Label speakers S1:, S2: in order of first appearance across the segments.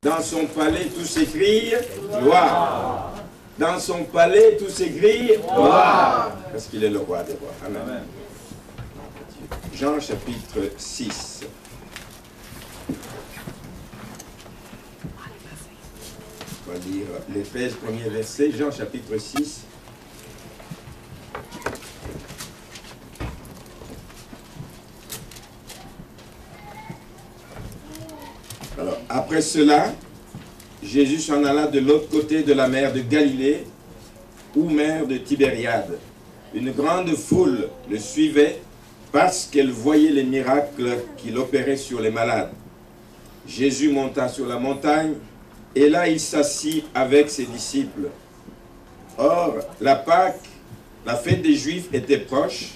S1: Dans son palais, tout s'écrie gloire. Dans son palais, tout s'écrie gloire. Parce qu'il est le roi des rois. Amen. Amen. Jean chapitre 6. On va lire les 13 premiers versets. Jean chapitre 6. Alors, après cela, Jésus s'en alla de l'autre côté de la mer de Galilée, ou mer de Tibériade. Une grande foule le suivait parce qu'elle voyait les miracles qu'il opérait sur les malades. Jésus monta sur la montagne, et là il s'assit avec ses disciples. Or, la Pâque, la fête des Juifs, était proche.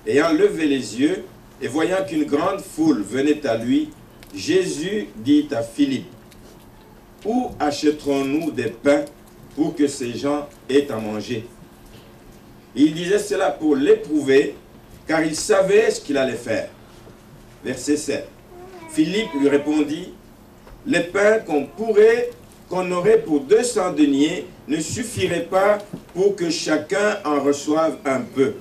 S1: Ayant levé les yeux, et voyant qu'une grande foule venait à lui, Jésus dit à Philippe, « Où achèterons-nous des pains pour que ces gens aient à manger ?» Il disait cela pour l'éprouver, car il savait ce qu'il allait faire. Verset 7. Philippe lui répondit, « Les pains qu'on aurait pour 200 deniers ne suffiraient pas pour que chacun en reçoive un peu. »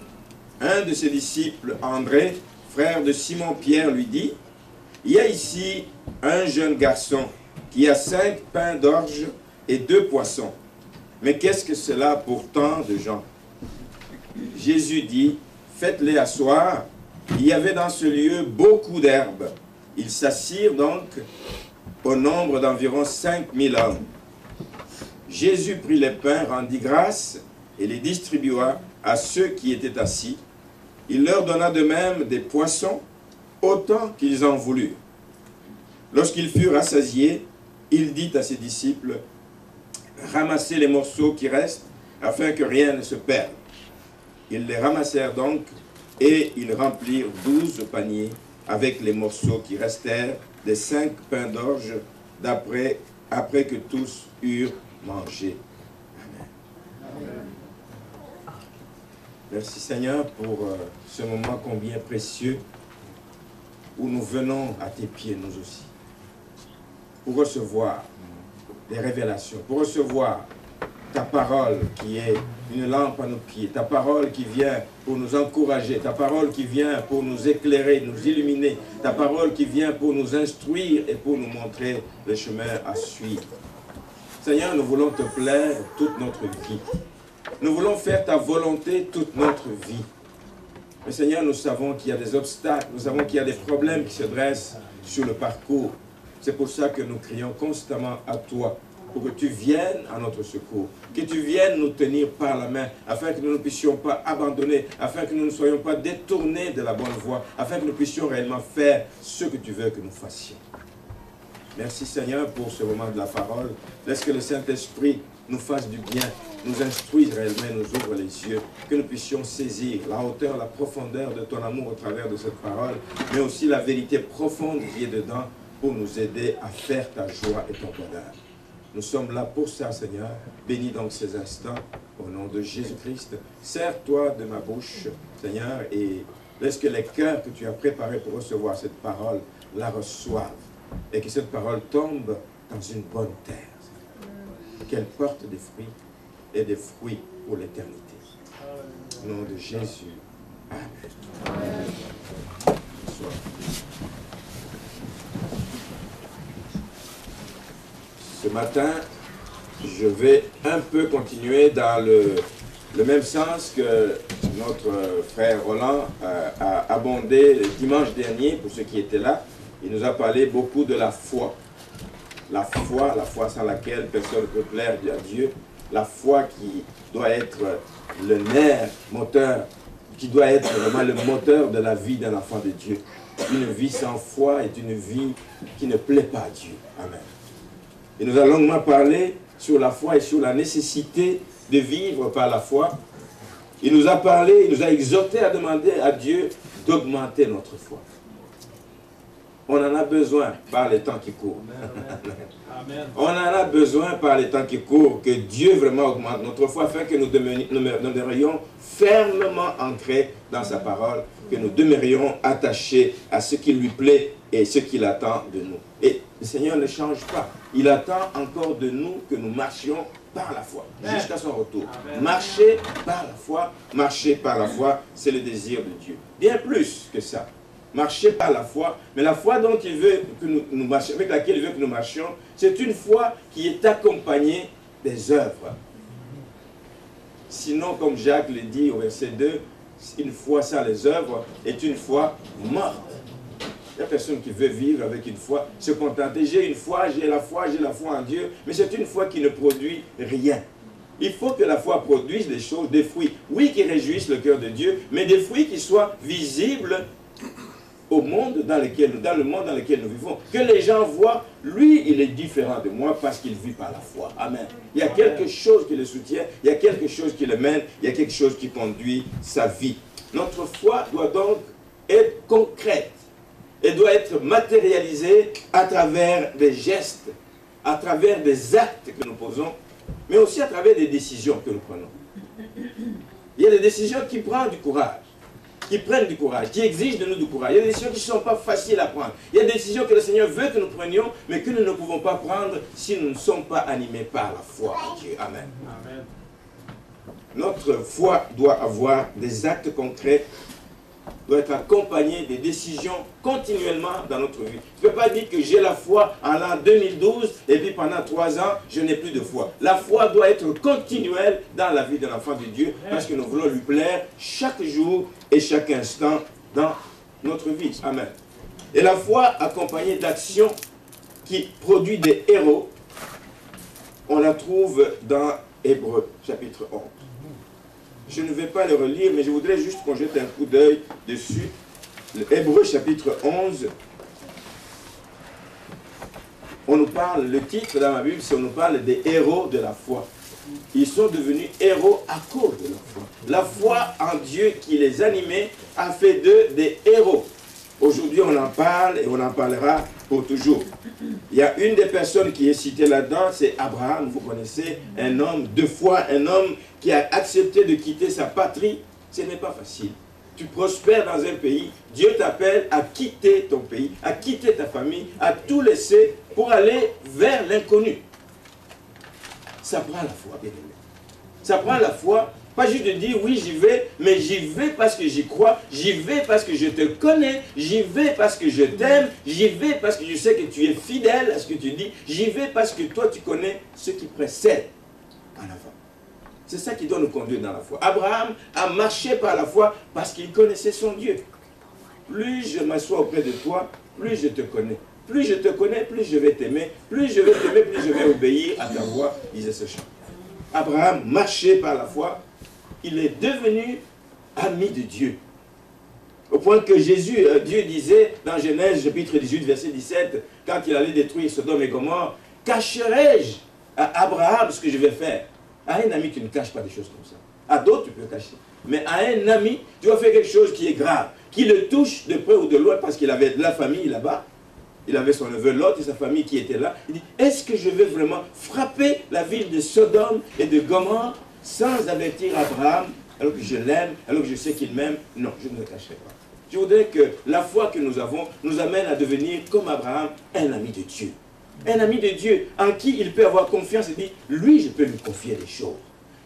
S1: Un de ses disciples, André, frère de Simon-Pierre, lui dit, « Il y a ici un jeune garçon qui a 5 pains d'orge et 2 poissons. Mais qu'est-ce que cela pour tant de gens? » Jésus dit, « Faites-les asseoir. » Il y avait dans ce lieu beaucoup d'herbes. Ils s'assirent donc au nombre d'environ 5000 hommes. Jésus prit les pains, rendit grâce et les distribua à ceux qui étaient assis. Il leur donna de même des poissons, autant qu'ils en voulurent. Lorsqu'ils furent rassasiés, il dit à ses disciples, « Ramassez les morceaux qui restent, afin que rien ne se perde. » Ils les ramassèrent donc, et ils remplirent 12 paniers avec les morceaux qui restèrent des 5 pains d'orge, après que tous eurent mangé. Amen. Amen. Merci Seigneur pour ce moment combien précieux, où nous venons à tes pieds, nous aussi, pour recevoir des révélations, pour recevoir ta parole qui est une lampe à nos pieds, ta parole qui vient pour nous encourager, ta parole qui vient pour nous éclairer, nous illuminer, ta parole qui vient pour nous instruire et pour nous montrer le chemin à suivre. Seigneur, nous voulons te plaire toute notre vie. Nous voulons faire ta volonté toute notre vie. Mais Seigneur, nous savons qu'il y a des obstacles, nous savons qu'il y a des problèmes qui se dressent sur le parcours. C'est pour ça que nous crions constamment à toi, pour que tu viennes à notre secours, que tu viennes nous tenir par la main, afin que nous ne puissions pas abandonner, afin que nous ne soyons pas détournés de la bonne voie, afin que nous puissions réellement faire ce que tu veux que nous fassions. Merci Seigneur pour ce moment de la parole. Laisse que le Saint-Esprit nous fasse du bien, nous instruise réellement, nous ouvre les yeux, que nous puissions saisir la hauteur, la profondeur de ton amour au travers de cette parole, mais aussi la vérité profonde qui est dedans pour nous aider à faire ta joie et ton bonheur. Nous sommes là pour ça, Seigneur. Bénis donc ces instants au nom de Jésus-Christ. Sers-toi de ma bouche, Seigneur, et laisse que les cœurs que tu as préparés pour recevoir cette parole la reçoivent et que cette parole tombe dans une bonne terre. Qu'elle porte des fruits et des fruits pour l'éternité. Au nom de Jésus. Amen. Amen. Bonsoir. Ce matin, je vais un peu continuer dans le même sens que notre frère Roland a abondé le dimanche dernier, pour ceux qui étaient là. Il nous a parlé beaucoup de la foi. La foi sans laquelle personne ne peut plaire à Dieu. La foi qui doit être le nerf moteur, qui doit être vraiment le moteur de la vie d'un enfant de Dieu. Une vie sans foi est une vie qui ne plaît pas à Dieu. Amen. Il nous a longuement parlé sur la foi et sur la nécessité de vivre par la foi. Il nous a parlé, il nous a exhorté à demander à Dieu d'augmenter notre foi. On en a besoin par les temps qui courent. Amen. On en a besoin par les temps qui courent, que Dieu vraiment augmente notre foi, afin que nous demeurions fermement ancrés dans sa parole, que nous demeurions attachés à ce qui lui plaît et ce qu'il attend de nous. Et Le Seigneur ne change pas. Il attend encore de nous que nous marchions par la foi, jusqu'à son retour. Marcher par la foi, marcher par la foi, c'est le désir de Dieu. Bien plus que ça. Marcher par la foi, mais la foi dont il veut que nous marchions, avec laquelle il veut que nous marchions, c'est une foi qui est accompagnée des œuvres. Sinon, comme Jacques le dit au verset 2, une foi sans les œuvres est une foi morte. Il n'y a personne qui veut vivre avec une foi, se contenter. J'ai une foi, j'ai la foi en Dieu, mais c'est une foi qui ne produit rien. Il faut que la foi produise des choses, des fruits, oui, qui réjouissent le cœur de Dieu, mais des fruits qui soient visibles au monde dans le monde dans lequel nous vivons. Que les gens voient, lui, il est différent de moi parce qu'il vit par la foi. Amen. Il y a quelque chose qui le soutient, il y a quelque chose qui le mène, il y a quelque chose qui conduit sa vie. Notre foi doit donc être concrète et doit être matérialisée à travers des gestes, à travers des actes que nous posons, mais aussi à travers des décisions que nous prenons. Il y a des décisions qui prennent du courage, qui exigent de nous du courage. Il y a des décisions qui ne sont pas faciles à prendre. Il y a des décisions que le Seigneur veut que nous prenions, mais que nous ne pouvons pas prendre si nous ne sommes pas animés par la foi en Dieu. Amen. Amen. Notre foi doit avoir des actes concrets, doit être accompagnée des décisions continuellement dans notre vie. Tu ne peux pas dire que j'ai la foi en l'an 2012 et puis pendant 3 ans, je n'ai plus de foi. La foi doit être continuelle dans la vie de l'enfant de Dieu parce que nous voulons lui plaire chaque jour et chaque instant dans notre vie. Amen. Et la foi accompagnée d'actions qui produit des héros, on la trouve dans Hébreux chapitre 11. Je ne vais pas le relire, mais je voudrais juste qu'on jette un coup d'œil dessus. Hébreux chapitre 11. On nous parle, le titre dans ma Bible, c'est on nous parle des héros de la foi. Ils sont devenus héros à cause de la foi. La foi en Dieu qui les animait a fait d'eux des héros. Aujourd'hui, on en parle et on en parlera pour toujours. Il y a une des personnes qui est citée là-dedans, c'est Abraham, vous connaissez, un homme de foi, un homme qui a accepté de quitter sa patrie. Ce n'est pas facile. Tu prospères dans un pays, Dieu t'appelle à quitter ton pays, à quitter ta famille, à tout laisser pour aller vers l'inconnu. Ça prend la foi, bien aimé. Ça prend la foi. Pas juste de dire oui j'y vais, mais j'y vais parce que j'y crois, j'y vais parce que je te connais, j'y vais parce que je t'aime, j'y vais parce que je sais que tu es fidèle à ce que tu dis, j'y vais parce que toi tu connais ce qui précède en avant. C'est ça qui doit nous conduire dans la foi. Abraham a marché par la foi parce qu'il connaissait son Dieu. Plus je m'assois auprès de toi, plus je te connais. Plus je te connais, plus je vais t'aimer. Plus je vais t'aimer, plus je vais obéir à ta voix, disait ce chant. Abraham marchait par la foi. Il est devenu ami de Dieu. Au point que Dieu disait dans Genèse chapitre 18, verset 17, quand il allait détruire Sodome et Gomorrhe, cacherai-je à Abraham ce que je vais faire? À un ami, tu ne caches pas des choses comme ça. À d'autres, tu peux cacher. Mais à un ami, tu vas faire quelque chose qui est grave, qui le touche de près ou de loin parce qu'il avait de la famille là-bas. Il avait son neveu Lot et sa famille qui était là. Il dit, est-ce que je vais vraiment frapper la ville de Sodome et de Gomorrhe sans avertir Abraham, alors que je l'aime, alors que je sais qu'il m'aime? Non, je ne le cacherai pas. Je voudrais que la foi que nous avons nous amène à devenir, comme Abraham, un ami de Dieu. Un ami de Dieu en qui il peut avoir confiance et dire, lui, je peux lui confier des choses.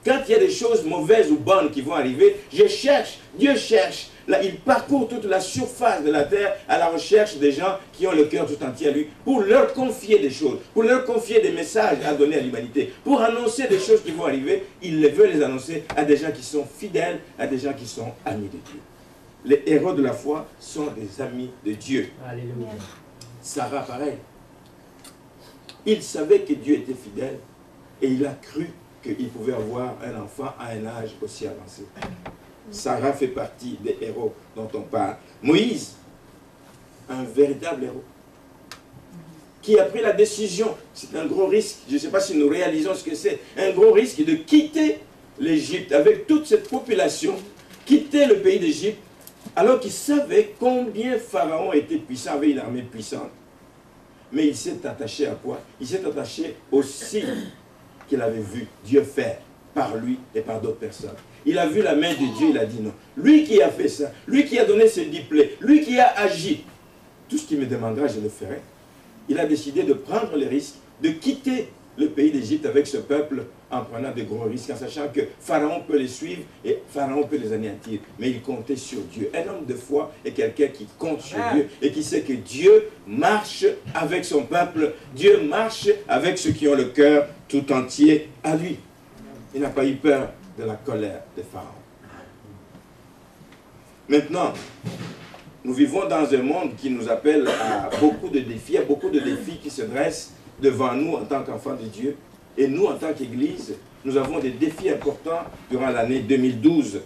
S1: Quand il y a des choses mauvaises ou bonnes qui vont arriver, je cherche, Dieu cherche. Là, il parcourt toute la surface de la terre à la recherche des gens qui ont le cœur tout entier à lui, pour leur confier des choses, pour leur confier des messages à donner à l'humanité, pour annoncer des choses qui vont arriver. Il veut les annoncer à des gens qui sont fidèles, à des gens qui sont amis de Dieu. Les héros de la foi sont des amis de Dieu. Alléluia. Sarah, pareil. Il savait que Dieu était fidèle et il a cru qu'il pouvait avoir un enfant à un âge aussi avancé. Sarah fait partie des héros dont on parle. Moïse, un véritable héros, qui a pris la décision, c'est un gros risque, je ne sais pas si nous réalisons ce que c'est, un gros risque de quitter l'Égypte avec toute cette population, quitter le pays d'Égypte, alors qu'il savait combien Pharaon était puissant, avait une armée puissante. Mais il s'est attaché à quoi? Il s'est attaché au signe qu'il avait vu Dieu faire par lui et par d'autres personnes. Il a vu la main de Dieu, il a dit non. Lui qui a fait ça, lui qui a donné ce 10 plaies, lui qui a agi, tout ce qu'il me demandera, je le ferai. il a décidé de prendre le risque de quitter le pays d'Égypte avec ce peuple en prenant de gros risques, en sachant que Pharaon peut les suivre et Pharaon peut les anéantir. Mais il comptait sur Dieu. Un homme de foi est quelqu'un qui compte sur Dieu et qui sait que Dieu marche avec son peuple. Dieu marche avec ceux qui ont le cœur tout entier à lui. Il n'a pas eu peur de la colère de Pharaon. Maintenant, nous vivons dans un monde qui nous appelle à beaucoup de défis. Il y a beaucoup de défis qui se dressent devant nous en tant qu'enfants de Dieu. Et nous, en tant qu'Église, nous avons des défis importants durant l'année 2012.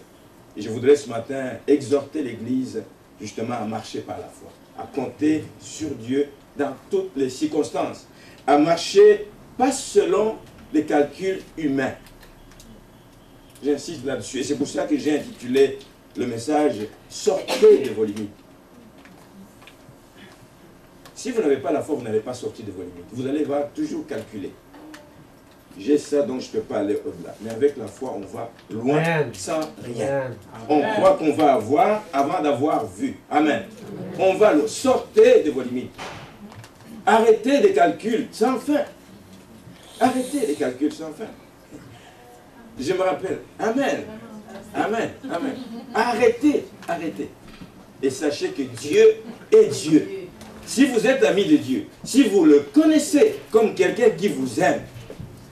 S1: Et je voudrais ce matin exhorter l'Église justement à marcher par la foi, à compter sur Dieu dans toutes les circonstances, à marcher pas selon les calculs humains. J'insiste là-dessus. Et c'est pour ça que j'ai intitulé le message « Sortez de vos limites ». Si vous n'avez pas la foi, vous n'allez pas sortir de vos limites. Vous allez toujours calculer. J'ai ça, donc je ne peux pas aller au-delà. Mais avec la foi, on va loin sans rien. On croit qu'on va avoir avant d'avoir vu. Amen. On va loin. Sortez de vos limites. Arrêtez des calculs sans fin. Arrêtez les calculs sans fin. Je me rappelle. Amen. Amen. Amen. Arrêtez. Arrêtez. Et sachez que Dieu est Dieu. Si vous êtes ami de Dieu, si vous le connaissez comme quelqu'un qui vous aime,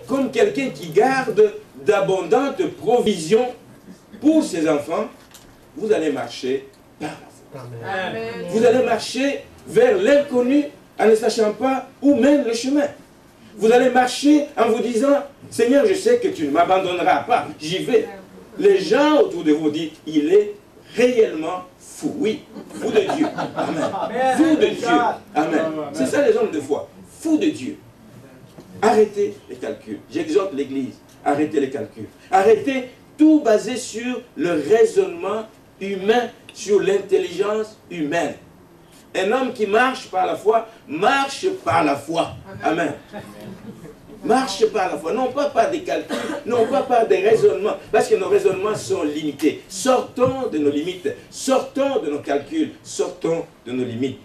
S1: comme quelqu'un qui garde d'abondantes provisions pour ses enfants, vous allez marcher par la foi. Amen. Vous allez marcher vers l'inconnu en ne sachant pas où mène le chemin. Vous allez marcher en vous disant, Seigneur, je sais que tu ne m'abandonneras pas, j'y vais. Les gens autour de vous disent, il est réellement fou. Oui, fou de Dieu. Amen. Fou de Dieu. Amen. C'est ça les hommes de foi. Fou de Dieu. Arrêtez les calculs. J'exhorte l'Église. Arrêtez les calculs. Arrêtez tout basé sur le raisonnement humain, sur l'intelligence humaine. Un homme qui marche par la foi, marche par la foi. Amen. Marche par la foi, non pas par des calculs, non pas par des raisonnements, parce que nos raisonnements sont limités. Sortons de nos limites, sortons de nos calculs, sortons de nos limites.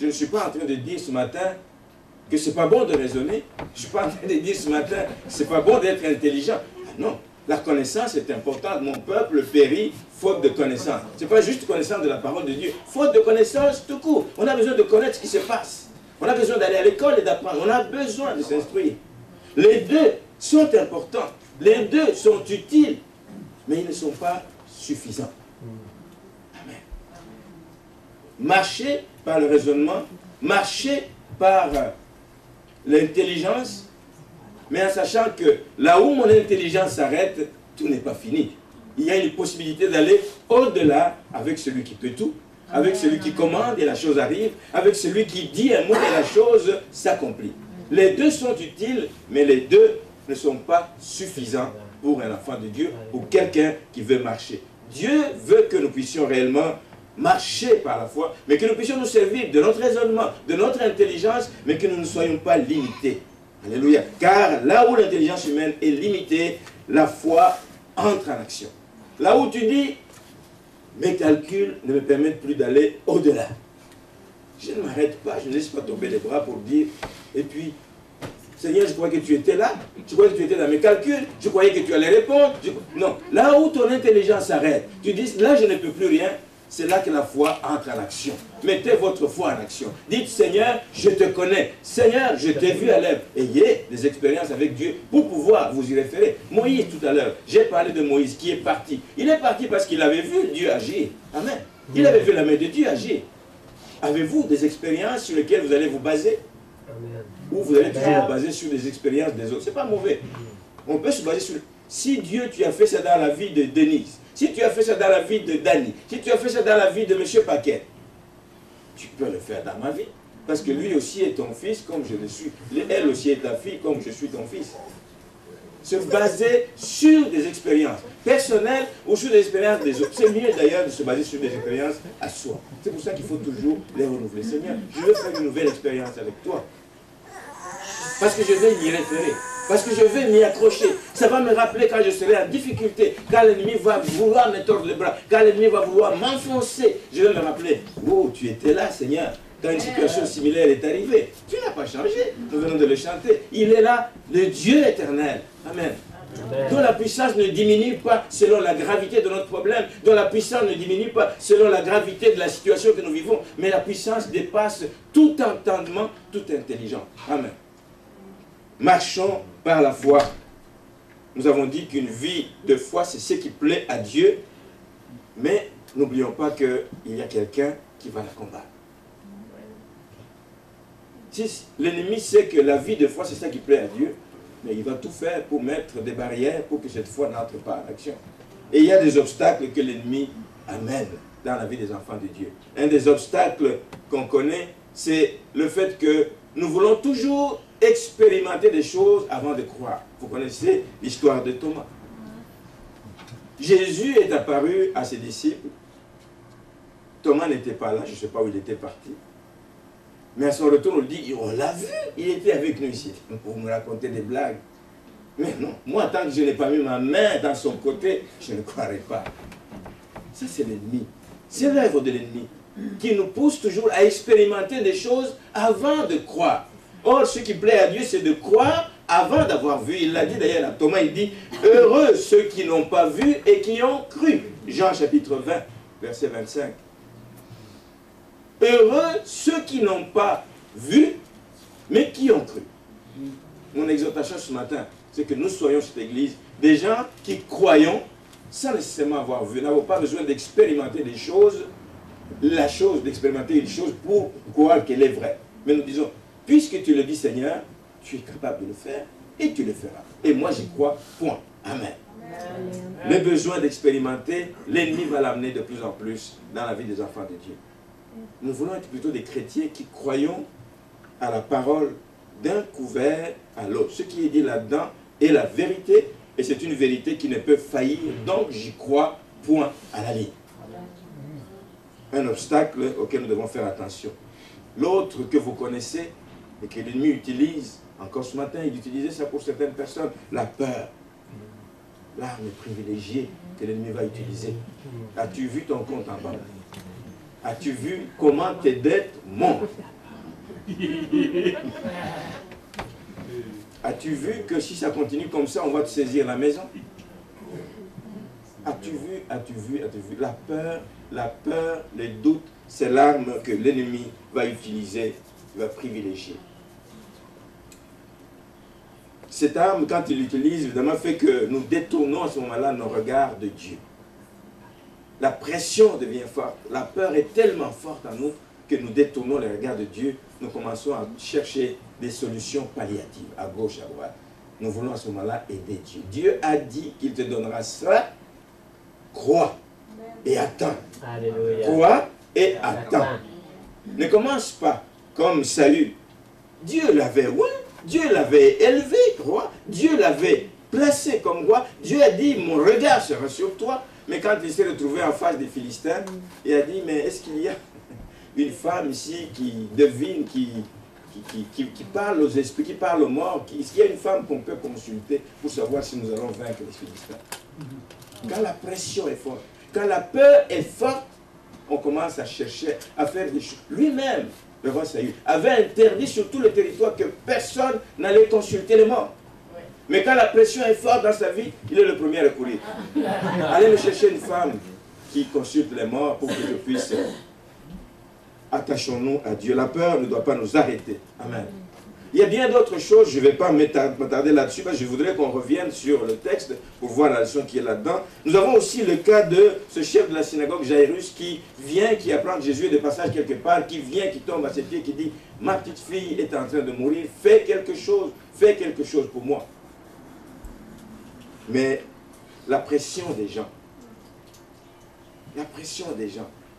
S1: Je ne suis pas en train de dire ce matin que ce n'est pas bon de raisonner. Je ne suis pas en train de dire ce matin que ce n'est pas bon d'être intelligent. Ah non, la connaissance est importante. Mon peuple périt faute de connaissance. Ce n'est pas juste connaissance de la parole de Dieu, faute de connaissance tout court. On a besoin de connaître ce qui se passe. On a besoin d'aller à l'école et d'apprendre. On a besoin de s'instruire. Les deux sont importants. Les deux sont utiles. Mais ils ne sont pas suffisants. Amen. Marcher par le raisonnement. Marcher par l'intelligence. Mais en sachant que là où mon intelligence s'arrête, tout n'est pas fini. Il y a une possibilité d'aller au-delà avec celui qui peut tout. Avec celui qui commande et la chose arrive, avec celui qui dit un mot et la chose s'accomplit. Les deux sont utiles, mais les deux ne sont pas suffisants pour un enfant de Dieu, pour quelqu'un qui veut marcher. Dieu veut que nous puissions réellement marcher par la foi, mais que nous puissions nous servir de notre raisonnement, de notre intelligence, mais que nous ne soyons pas limités. Alléluia. Car là où l'intelligence humaine est limitée, la foi entre en action. Là où tu dis, mes calculs ne me permettent plus d'aller au-delà. Je ne m'arrête pas, je ne laisse pas tomber les bras pour dire, et puis, Seigneur, je croyais que tu étais là, je croyais que tu étais dans mes calculs, je croyais que tu allais répondre. Non, là où ton intelligence s'arrête, tu dis, là je ne peux plus rien, c'est là que la foi entre en action. Mettez votre foi en action. Dites, Seigneur, je te connais. Seigneur, je t'ai vu à l'œuvre. Ayez des expériences avec Dieu pour pouvoir vous y référer. Moïse, tout à l'heure, j'ai parlé de Moïse qui est parti. Il est parti parce qu'il avait vu Dieu agir. Amen. Il avait vu la main de Dieu agir. Avez-vous des expériences sur lesquelles vous allez vous baser? Ou vous allez toujours vous baser sur des expériences des autres? Ce n'est pas mauvais. On peut se baser sur... Si Dieu, tu as fait ça dans la vie de Denise, si tu as fait ça dans la vie de Danny, si tu as fait ça dans la vie de M. Paquet, tu peux le faire dans ma vie. Parce que lui aussi est ton fils comme je le suis. Elle aussi est ta fille comme je suis ton fils. Se baser sur des expériences personnelles ou sur des expériences des autres. C'est mieux d'ailleurs de se baser sur des expériences à soi. C'est pour ça qu'il faut toujours les renouveler. Seigneur, je veux faire une nouvelle expérience avec toi. Parce que je vais m'y référer. Parce que je vais m'y accrocher. Ça va me rappeler quand je serai en difficulté, quand l'ennemi va vouloir me tordre les bras, quand l'ennemi va vouloir m'enfoncer. Je vais me rappeler, oh, tu étais là, Seigneur, quand une situation similaire est arrivée. Tu n'as pas changé. Nous venons de le chanter. Il est là, le Dieu éternel. Amen. Dont la puissance ne diminue pas selon la gravité de notre problème, dont la puissance ne diminue pas selon la gravité de la situation que nous vivons, mais la puissance dépasse tout entendement, toute intelligence. Amen. Marchons par la foi. Nous avons dit qu'une vie de foi, c'est ce qui plaît à Dieu, mais n'oublions pas qu'il y a quelqu'un qui va la combattre. Si l'ennemi sait que la vie de foi, c'est ça qui plaît à Dieu, mais il va tout faire pour mettre des barrières pour que cette foi n'entre pas en action. Et il y a des obstacles que l'ennemi amène dans la vie des enfants de Dieu. Un des obstacles qu'on connaît, c'est le fait que nous voulons toujours expérimenter des choses avant de croire. Vous connaissez l'histoire de Thomas. Jésus est apparu à ses disciples. Thomas n'était pas là, je ne sais pas où il était parti. Mais à son retour, on dit, on l'a vu, il était avec nous ici. Pour me raconter des blagues. Mais non, moi, tant que je n'ai pas mis ma main dans son côté, je ne croirai pas. Ça, c'est l'ennemi. C'est l'œuvre de l'ennemi qui nous pousse toujours à expérimenter des choses avant de croire. Or, ce qui plaît à Dieu, c'est de croire avant d'avoir vu. Il l'a dit d'ailleurs à Thomas, il dit, heureux ceux qui n'ont pas vu et qui ont cru. Jean chapitre 20, verset 25. Heureux ceux qui n'ont pas vu, mais qui ont cru. Mon exhortation ce matin, c'est que nous soyons cette église, des gens qui croyons, sans nécessairement avoir vu. Nous n'avons pas besoin d'expérimenter des choses, d'expérimenter une chose pour croire qu'elle est vraie. Mais nous disons, puisque tu le dis Seigneur, tu es capable de le faire et tu le feras. Et moi j'y crois, point. Amen. Amen. Le besoin d'expérimenter, l'ennemi va l'amener de plus en plus dans la vie des enfants de Dieu. Nous voulons être plutôt des chrétiens qui croyons à la parole d'un couvert à l'autre. Ce qui est dit là-dedans est la vérité, et c'est une vérité qui ne peut faillir, donc j'y crois, point, à la ligne. Un obstacle auquel nous devons faire attention. L'autre que vous connaissez, et que l'ennemi utilise, encore ce matin, il utilisait ça pour certaines personnes, la peur. L'arme privilégiée que l'ennemi va utiliser. As-tu vu ton compte en banque? As-tu vu comment tes dettes montent? As-tu vu que si ça continue comme ça, on va te saisir la maison? As-tu vu la peur, les doutes, c'est l'arme que l'ennemi va utiliser, va privilégier. Cette arme, quand il l'utilise, évidemment, fait que nous détournons à ce moment-là nos regards de Dieu. La pression devient forte. La peur est tellement forte en nous que nous détournons les regards de Dieu. Nous commençons à chercher des solutions palliatives, à gauche, à droite. Nous voulons à ce moment-là aider Dieu. Dieu a dit qu'il te donnera ça. Crois et attends. Alléluia. Crois et attends. Ne commence pas comme Saül. Dieu l'avait, oui, Dieu l'avait élevé, roi. Dieu l'avait placé comme roi. Dieu a dit, mon regard sera sur toi. Mais quand il s'est retrouvé en face des Philistins, il a dit, mais est-ce qu'il y a une femme ici qui devine, qui parle aux esprits, qui parle aux morts? Est-ce qu'il y a une femme qu'on peut consulter pour savoir si nous allons vaincre les Philistins? Quand la pression est forte, quand la peur est forte, on commence à chercher, à faire des choses. Lui-même, le roi Saül, avait interdit sur tout le territoire que personne n'allait consulter les morts. Mais quand la pression est forte dans sa vie, il est le premier à recourir. Allez me chercher une femme qui consulte les morts pour que je puisse. Attachons-nous à Dieu. La peur ne doit pas nous arrêter. Amen. Il y a bien d'autres choses, je ne vais pas m'attarder là-dessus, mais je voudrais qu'on revienne sur le texte pour voir la leçon qui est là-dedans. Nous avons aussi le cas de ce chef de la synagogue, Jairus, qui vient, qui apprend que Jésus est de passage quelque part, qui vient, qui tombe à ses pieds, qui dit « Ma petite fille est en train de mourir, fais quelque chose pour moi. » Mais la pression des gens,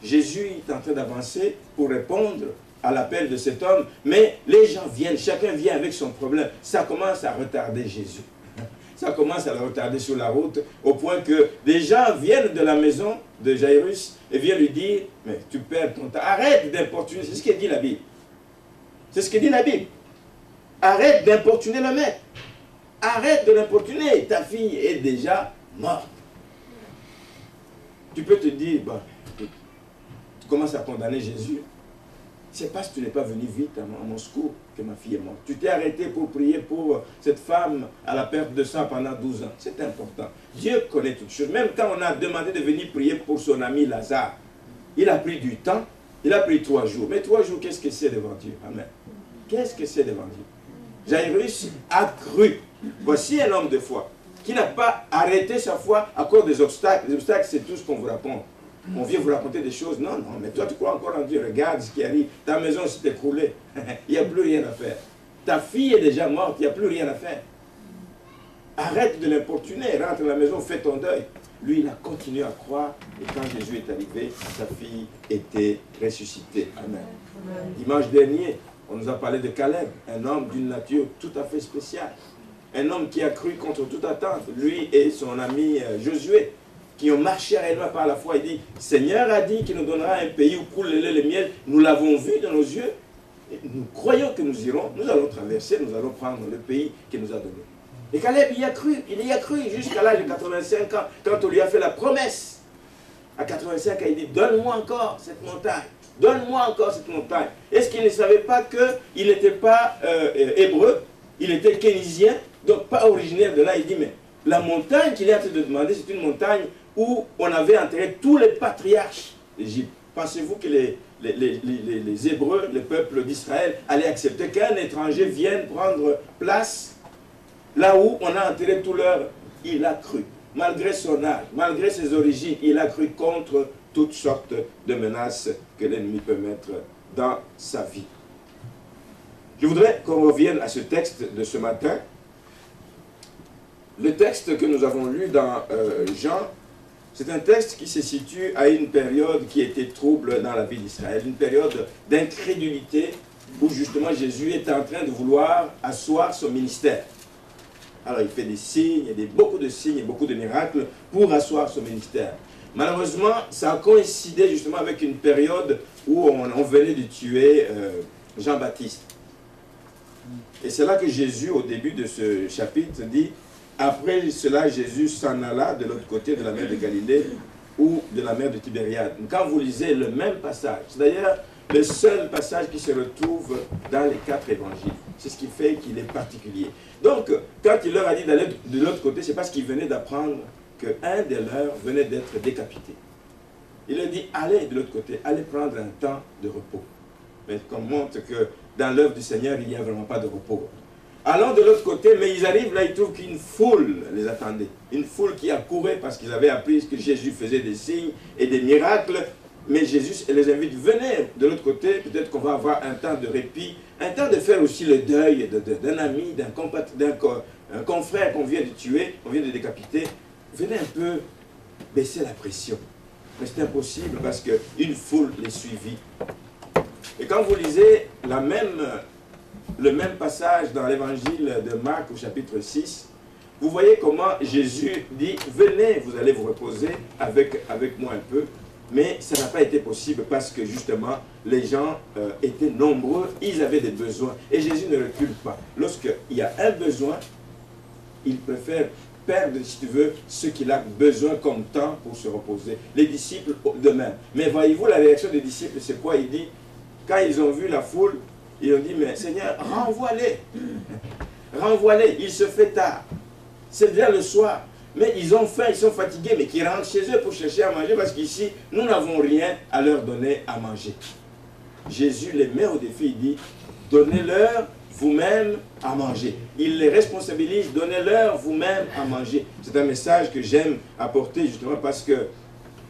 S1: Jésus est en train d'avancer pour répondre à l'appel de cet homme, mais les gens viennent, chacun vient avec son problème. Ça commence à retarder Jésus. Ça commence à le retarder sur la route, au point que des gens viennent de la maison de Jairus et viennent lui dire, mais tu perds ton temps, arrête d'importuner, c'est ce que dit la Bible. C'est ce que dit la Bible. Arrête d'importuner le maître. Arrête de l'importuner, ta fille est déjà morte. Tu peux te dire, bah, tu commences à condamner Jésus. c'est parce que tu n'es pas venu vite à mon secours que ma fille est morte. Tu t'es arrêté pour prier pour cette femme à la perte de sang pendant 12 ans. C'est important. Dieu connaît toutes choses. Même quand on a demandé de venir prier pour son ami Lazare, il a pris du temps, il a pris 3 jours. Mais 3 jours, qu'est-ce que c'est devant Dieu? Amen. Qu'est-ce que c'est devant Dieu? Jairus a cru. Voici un homme de foi qui n'a pas arrêté sa foi à cause des obstacles. Les obstacles, c'est tout ce qu'on vous raconte. On vient vous raconter des choses. Non, non, mais toi, tu crois encore en Dieu. Regarde ce qui arrive. Ta maison s'est écroulée. Il n'y a plus rien à faire. Ta fille est déjà morte. Il n'y a plus rien à faire. Arrête de l'importuner. Rentre à la maison, fais ton deuil. Lui, il a continué à croire. Et quand Jésus est arrivé, sa fille était ressuscitée. Amen. Dimanche dernier, on nous a parlé de Caleb, un homme d'une nature tout à fait spéciale. Un homme qui a cru contre toute attente. Lui et son ami Josué, qui ont marché réellement par la foi. Il dit, Seigneur a dit qu'il nous donnera un pays où coule le lait et le miel. Nous l'avons vu de nos yeux. Et nous croyons que nous irons. Nous allons traverser, nous allons prendre le pays qu'il nous a donné. Et Caleb y a cru. Il y a cru jusqu'à l'âge de 85 ans, quand on lui a fait la promesse. À 85 ans, il dit, donne-moi encore cette montagne. Donne-moi encore cette montagne. Est-ce qu'il ne savait pas qu'il n'était pas hébreu, il était kénisien, donc pas originaire de là. Il dit, mais la montagne qu'il est en train de demander, c'est une montagne où on avait enterré tous les patriarches d'Égypte. Pensez-vous que les Hébreux, le peuple d'Israël, allaient accepter qu'un étranger vienne prendre place là où on a enterré tout leur... Il a cru. Malgré son âge, malgré ses origines, il a cru contre toutes sortes de menaces que l'ennemi peut mettre dans sa vie. Je voudrais qu'on revienne à ce texte de ce matin. Le texte que nous avons lu dans Jean, c'est un texte qui se situe à une période qui était trouble dans la vie d'Israël, une période d'incrédulité où justement Jésus est en train de vouloir asseoir son ministère. Alors il fait des signes, beaucoup de signes et beaucoup de miracles pour asseoir son ministère. Malheureusement, ça a coïncidé justement avec une période où on venait de tuer Jean-Baptiste. Et c'est là que Jésus, au début de ce chapitre, dit « Après cela, Jésus s'en alla de l'autre côté de la mer de Galilée ou de la mer de Tibériade. » Quand vous lisez le même passage, c'est d'ailleurs le seul passage qui se retrouve dans les 4 évangiles. C'est ce qui fait qu'il est particulier. Donc, quand il leur a dit d'aller de l'autre côté, c'est parce qu'il venait d'apprendre qu'un des leurs venait d'être décapité. Il leur dit, allez de l'autre côté, allez prendre un temps de repos. Mais qu'on montre que dans l'œuvre du Seigneur, il n'y a vraiment pas de repos. Allons de l'autre côté, mais ils arrivent là, ils trouvent qu'une foule les attendait. Une foule qui accourait parce qu'ils avaient appris que Jésus faisait des signes et des miracles. Mais Jésus les invite, venez de l'autre côté, peut-être qu'on va avoir un temps de répit, un temps de faire aussi le deuil d'un ami, d'un confrère qu'on vient de tuer, qu'on vient de décapiter. Venez un peu baisser la pression. Mais c'est impossible parce qu'une foule les suivit. Et quand vous lisez le même passage dans l'évangile de Marc au chapitre 6, vous voyez comment Jésus dit, venez, vous allez vous reposer avec moi un peu. Mais ça n'a pas été possible parce que justement, les gens étaient nombreux, ils avaient des besoins. Et Jésus ne recule pas. Lorsqu'il y a un besoin, il préfère perdre, si tu veux, ce qu'il a besoin comme temps pour se reposer. Les disciples, de même. Mais voyez-vous, la réaction des disciples, c'est quoi? Il dit, quand ils ont vu la foule, ils ont dit, mais Seigneur, renvoie-les. Renvoie-les, il se fait tard. C'est déjà le soir. Mais ils ont faim, ils sont fatigués, mais qui rentrent chez eux pour chercher à manger parce qu'ici, nous n'avons rien à leur donner à manger. Jésus les met au défi, il dit, donnez-leur vous-même à manger. Il les responsabilise, donnez-leur vous-même à manger. C'est un message que j'aime apporter justement parce que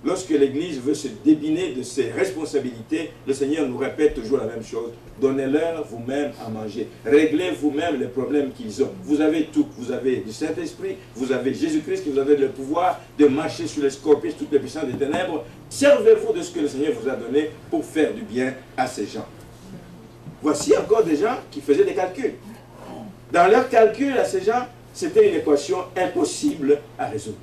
S1: lorsque l'Église veut se débiner de ses responsabilités, le Seigneur nous répète toujours la même chose. Donnez-leur vous-même à manger. Réglez vous-même les problèmes qu'ils ont. Vous avez tout. Vous avez du Saint-Esprit, vous avez Jésus-Christ qui vous avez le pouvoir de marcher sur les scorpions, toutes les puissances des ténèbres. Servez-vous de ce que le Seigneur vous a donné pour faire du bien à ces gens. Voici encore des gens qui faisaient des calculs. Dans leurs calculs à ces gens, c'était une équation impossible à résoudre.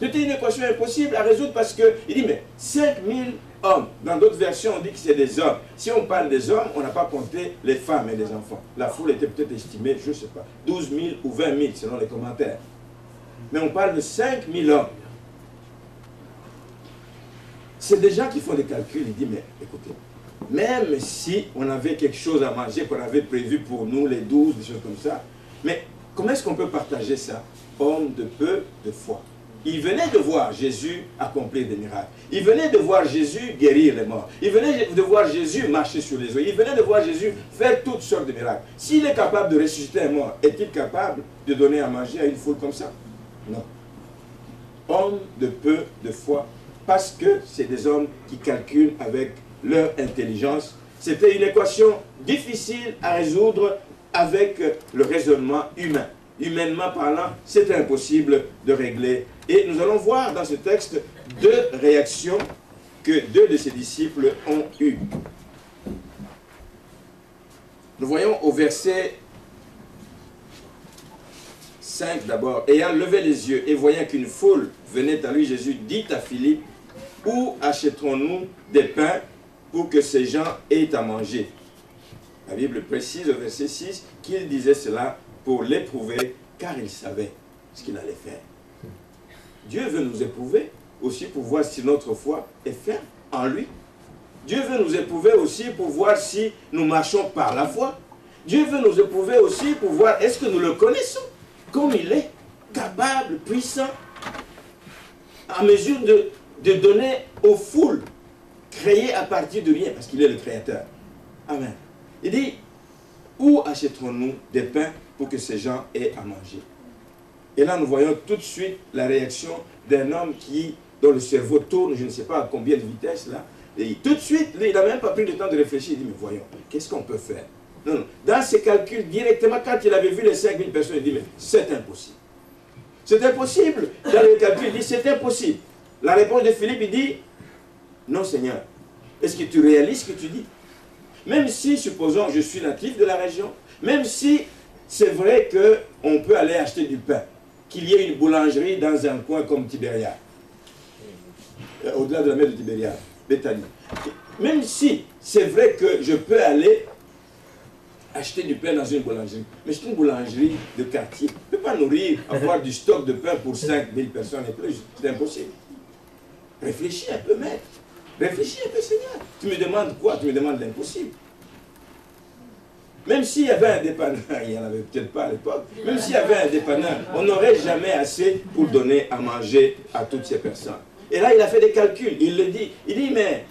S1: C'était une équation impossible à résoudre parce qu'il dit, mais 5000 hommes, dans d'autres versions on dit que c'est des hommes. Si on parle des hommes, on n'a pas compté les femmes et les enfants. La foule était peut-être estimée, je ne sais pas, 12 000 ou 20 000 selon les commentaires. Mais on parle de 5000 hommes. C'est des gens qui font des calculs, ils disent, mais écoutez, même si on avait quelque chose à manger qu'on avait prévu pour nous, les 12, des choses comme ça, mais comment est-ce qu'on peut partager ça? Homme de peu de foi. Il venait de voir Jésus accomplir des miracles. Il venait de voir Jésus guérir les morts. Il venait de voir Jésus marcher sur les eaux. Il venait de voir Jésus faire toutes sortes de miracles. S'il est capable de ressusciter un mort, est-il capable de donner à manger à une foule comme ça? Non. Homme de peu de foi, parce que c'est des hommes qui calculent avec leur intelligence. C'était une équation difficile à résoudre avec le raisonnement humain. Humainement parlant, c'était impossible de régler. Et nous allons voir dans ce texte deux réactions que deux de ses disciples ont eues. Nous voyons au verset 5 d'abord. Ayant levé les yeux et voyant qu'une foule venait à lui, Jésus dit à Philippe, où achèterons-nous des pains pour que ces gens aient à manger? La Bible précise au verset 6 qu'il disait cela pour l'éprouver, car il savait ce qu'il allait faire. Dieu veut nous éprouver aussi pour voir si notre foi est ferme en lui. Dieu veut nous éprouver aussi pour voir si nous marchons par la foi. Dieu veut nous éprouver aussi pour voir est-ce que nous le connaissons comme il est, capable, puissant, en mesure de donner aux foules, créées à partir de rien, parce qu'il est le Créateur. Amen. Il dit, où achèterons-nous des pains pour que ces gens aient à manger? Et là, nous voyons tout de suite la réaction d'un homme dont le cerveau tourne, je ne sais pas à combien de vitesse, là. Et tout de suite, il n'a même pas pris le temps de réfléchir. Il dit, mais voyons, qu'est-ce qu'on peut faire? Non, non. Dans ses calculs, directement, quand il avait vu les 5000 personnes, il dit, mais c'est impossible. C'est impossible. Dans le calcul, il dit, c'est impossible. La réponse de Philippe, il dit, non Seigneur, est-ce que tu réalises ce que tu dis? Même si, supposons, je suis natif de la région, même si c'est vrai qu'on peut aller acheter du pain, qu'il y ait une boulangerie dans un coin comme Tibériade, au-delà de la mer de Tibériade, Béthanie. Même si c'est vrai que je peux aller acheter du pain dans une boulangerie, mais c'est une boulangerie de quartier. Je ne peux pas nourrir, avoir du stock de pain pour 5000 personnes et plus. C'est impossible. Réfléchis un peu, maître. Réfléchis un peu, Seigneur. Tu me demandes quoi? Tu me demandes l'impossible. Même s'il y avait un dépanneur, il n'y en avait peut-être pas à l'époque, même s'il y avait un dépanneur, on n'aurait jamais assez pour donner à manger à toutes ces personnes. Et là, il a fait des calculs. Il le dit. Il dit, mais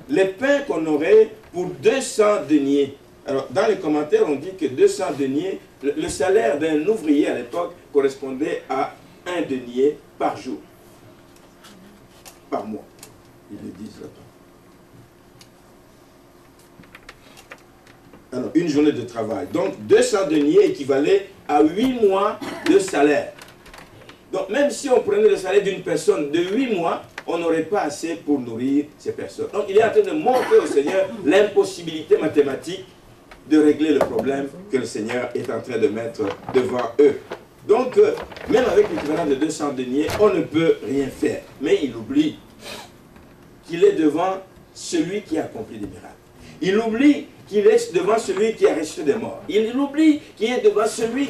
S1: les pains qu'on aurait pour 200 deniers. Alors, dans les commentaires, on dit que 200 deniers, le salaire d'un ouvrier à l'époque correspondait à 1 denier par jour. Par mois. Ils le disent là-bas. Alors, une journée de travail. Donc, 200 deniers équivalait à 8 mois de salaire. Donc, même si on prenait le salaire d'une personne de 8 mois, on n'aurait pas assez pour nourrir ces personnes. Donc, il est en train de montrer au Seigneur l'impossibilité mathématique de régler le problème que le Seigneur est en train de mettre devant eux. Donc, même avec l'équivalent de 200 deniers, on ne peut rien faire. Mais il oublie qu'il est devant celui qui a accompli des miracles. Il oublie qu'il est devant celui qui a ressuscité des morts. Il oublie qu'il est devant celui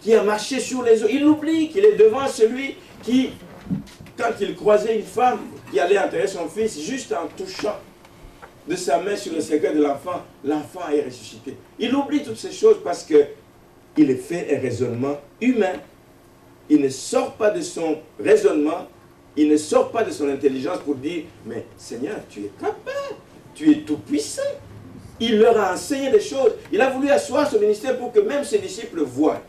S1: qui a marché sur les eaux. Il oublie qu'il est devant celui qui, quand il croisait une femme qui allait enterrer son fils, juste en touchant de sa main sur le cercueil de l'enfant, l'enfant est ressuscité. Il oublie toutes ces choses parce qu'il fait un raisonnement humain. Il ne sort pas de son raisonnement, il ne sort pas de son intelligence pour dire, mais Seigneur, tu es capable, tu es tout puissant. Il leur a enseigné des choses. Il a voulu asseoir son ministère pour que même ses disciples voient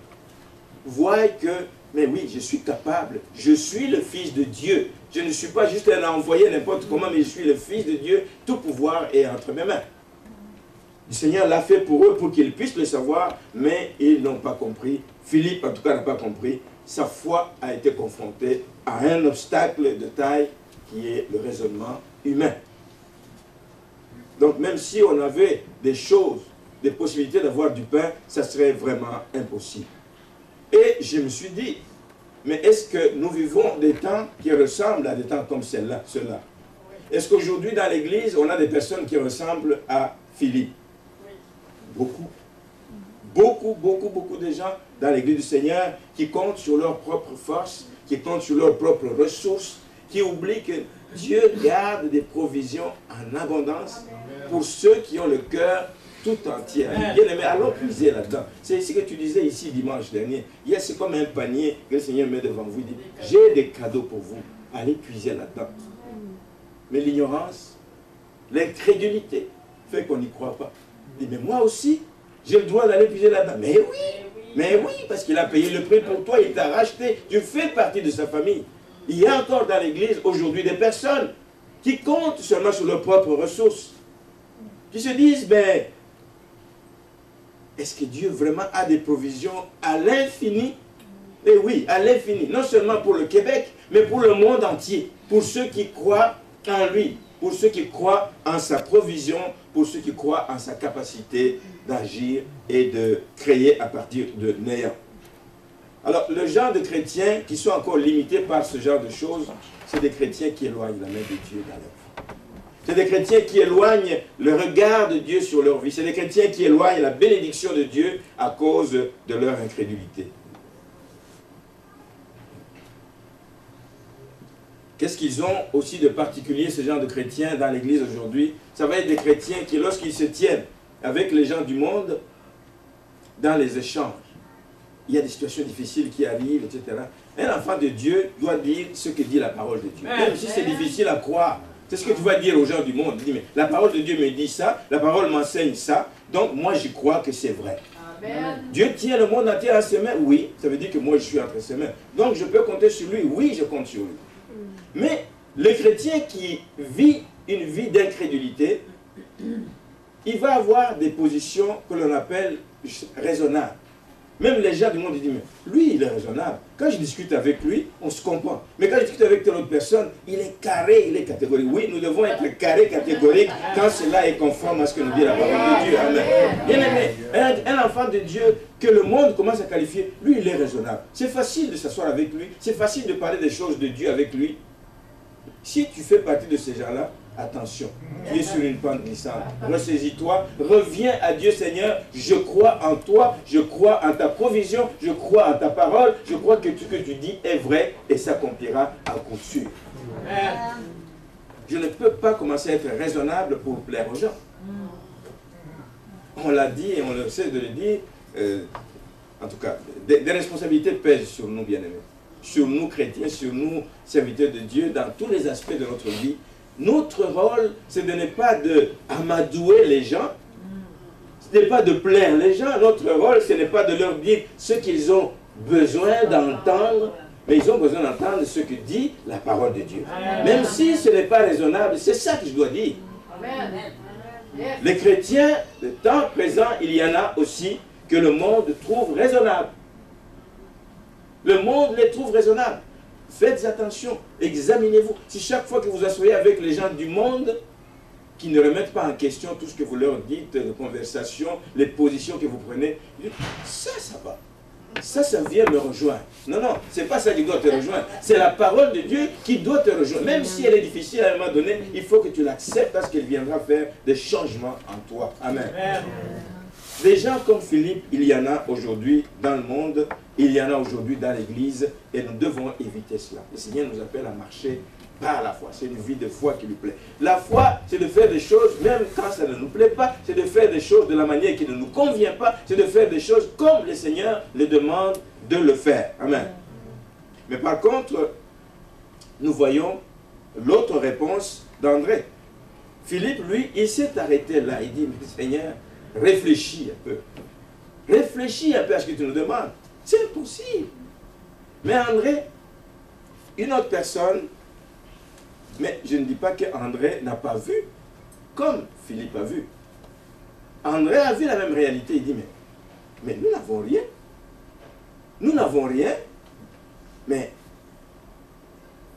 S1: que, mais oui, je suis capable, je suis le Fils de Dieu. Je ne suis pas juste un envoyé n'importe comment, mais je suis le Fils de Dieu. Tout pouvoir est entre mes mains. Le Seigneur l'a fait pour eux, pour qu'ils puissent le savoir, mais ils n'ont pas compris. Philippe, en tout cas, n'a pas compris. Sa foi a été confrontée à un obstacle de taille qui est le raisonnement humain. Donc, même si on avait des choses, des possibilités d'avoir du pain, ça serait vraiment impossible. Et je me suis dit, mais est-ce que nous vivons des temps qui ressemblent à des temps comme ceux-là? Est-ce qu'aujourd'hui, dans l'Église, on a des personnes qui ressemblent à Philippe? Beaucoup. Beaucoup de gens dans l'Église du Seigneur qui comptent sur leur propre force, qui comptent sur leurs propres ressources, qui oublient que Dieu garde des provisions en abondance pour ceux qui ont le cœur tout entier. Bien aimé, allons puiser là-dedans. C'est ce que tu disais ici dimanche dernier. C'est comme un panier que le Seigneur met devant vous. Il dit, j'ai des cadeaux pour vous. Allez puiser là-dedans. Mais l'ignorance, l'incrédulité fait qu'on n'y croit pas. Il dit, mais moi aussi, j'ai le droit d'aller puiser là-dedans. Mais oui, parce qu'il a payé le prix pour toi, il t'a racheté. Tu fais partie de sa famille. Il y a encore dans l'église aujourd'hui des personnes qui comptent seulement sur leurs propres ressources. Qui se disent, ben, est-ce que Dieu vraiment a des provisions à l'infini? Eh oui, à l'infini. Non seulement pour le Québec, mais pour le monde entier. Pour ceux qui croient en lui. Pour ceux qui croient en sa provision. Pour ceux qui croient en sa capacité d'agir et de créer à partir de néant. Alors, le genre de chrétiens qui sont encore limités par ce genre de choses, c'est des chrétiens qui éloignent la main de Dieu dans leur vie. C'est des chrétiens qui éloignent le regard de Dieu sur leur vie. C'est des chrétiens qui éloignent la bénédiction de Dieu à cause de leur incrédulité. Qu'est-ce qu'ils ont aussi de particulier, ce genre de chrétiens, dans l'Église aujourd'hui? Ça va être des chrétiens qui, lorsqu'ils se tiennent avec les gens du monde, dans les échanges, il y a des situations difficiles qui arrivent, etc. Un enfant de Dieu doit dire ce que dit la parole de Dieu. Même si c'est difficile à croire, c'est ce que tu vas dire aux gens du monde. Dis, mais la parole de Dieu me dit ça, la parole m'enseigne ça, donc moi j'y crois que c'est vrai. Amen. Dieu tient le monde entier à ses mains, oui, ça veut dire que moi je suis entre ses mains. Donc je peux compter sur lui, oui, je compte sur lui. Mais le chrétien qui vit une vie d'incrédulité, il va avoir des positions que l'on appelle raisonnables. Même les gens du monde, ils disent, mais lui, il est raisonnable. Quand je discute avec lui, on se comprend. Mais quand je discute avec telle autre personne, il est carré, il est catégorique. Oui, nous devons être carré, catégorique, quand cela est conforme à ce que nous dit la parole de Dieu. Amen. Bien aimé, un enfant de Dieu que le monde commence à qualifier, lui, il est raisonnable. C'est facile de s'asseoir avec lui, c'est facile de parler des choses de Dieu avec lui. Si tu fais partie de ces gens-là, attention, tu es sur une pente glissante. Ressaisis-toi, reviens à Dieu, Seigneur. Je crois en toi, je crois en ta provision, je crois en ta parole, je crois que ce que tu dis est vrai et s'accomplira à coup sûr. Je ne peux pas commencer à être raisonnable pour plaire aux gens. On l'a dit et on le sait de le dire. En tout cas, des responsabilités pèsent sur nous, bien-aimés. Sur nous, chrétiens, sur nous, serviteurs de Dieu, dans tous les aspects de notre vie. Notre rôle, c'est de ne pas amadouer les gens, ce n'est pas de plaire les gens. Notre rôle, ce n'est pas de leur dire ce qu'ils ont besoin d'entendre, mais ils ont besoin d'entendre ce que dit la parole de Dieu. Même si ce n'est pas raisonnable, c'est ça que je dois dire. Les chrétiens, le temps présent, il y en a aussi que le monde trouve raisonnable. Le monde les trouve raisonnables. Faites attention, examinez-vous. Si chaque fois que vous asseyez avec les gens du monde, qui ne remettent pas en question tout ce que vous leur dites, les conversations, les positions que vous prenez, ça va. Ça vient me rejoindre. Non, non, c'est pas ça qui doit te rejoindre. C'est la parole de Dieu qui doit te rejoindre. Même si elle est difficile à un moment donné, il faut que tu l'acceptes parce qu'elle viendra faire des changements en toi. Amen. Des gens comme Philippe, il y en a aujourd'hui dans le monde, il y en a aujourd'hui dans l'Église, et nous devons éviter cela. Le Seigneur nous appelle à marcher par la foi. C'est une vie de foi qui lui plaît. La foi, c'est de faire des choses, même quand ça ne nous plaît pas, c'est de faire des choses de la manière qui ne nous convient pas, c'est de faire des choses comme le Seigneur le demande de le faire. Amen. Mais par contre, nous voyons l'autre réponse d'André. Philippe, lui, il s'est arrêté là. Il dit, mais Seigneur, réfléchis un peu. Réfléchis un peu à ce que tu nous demandes. C'est impossible. Mais André, une autre personne, mais je ne dis pas qu'André n'a pas vu, comme Philippe a vu. André a vu la même réalité. Il dit, mais nous n'avons rien. Nous n'avons rien, mais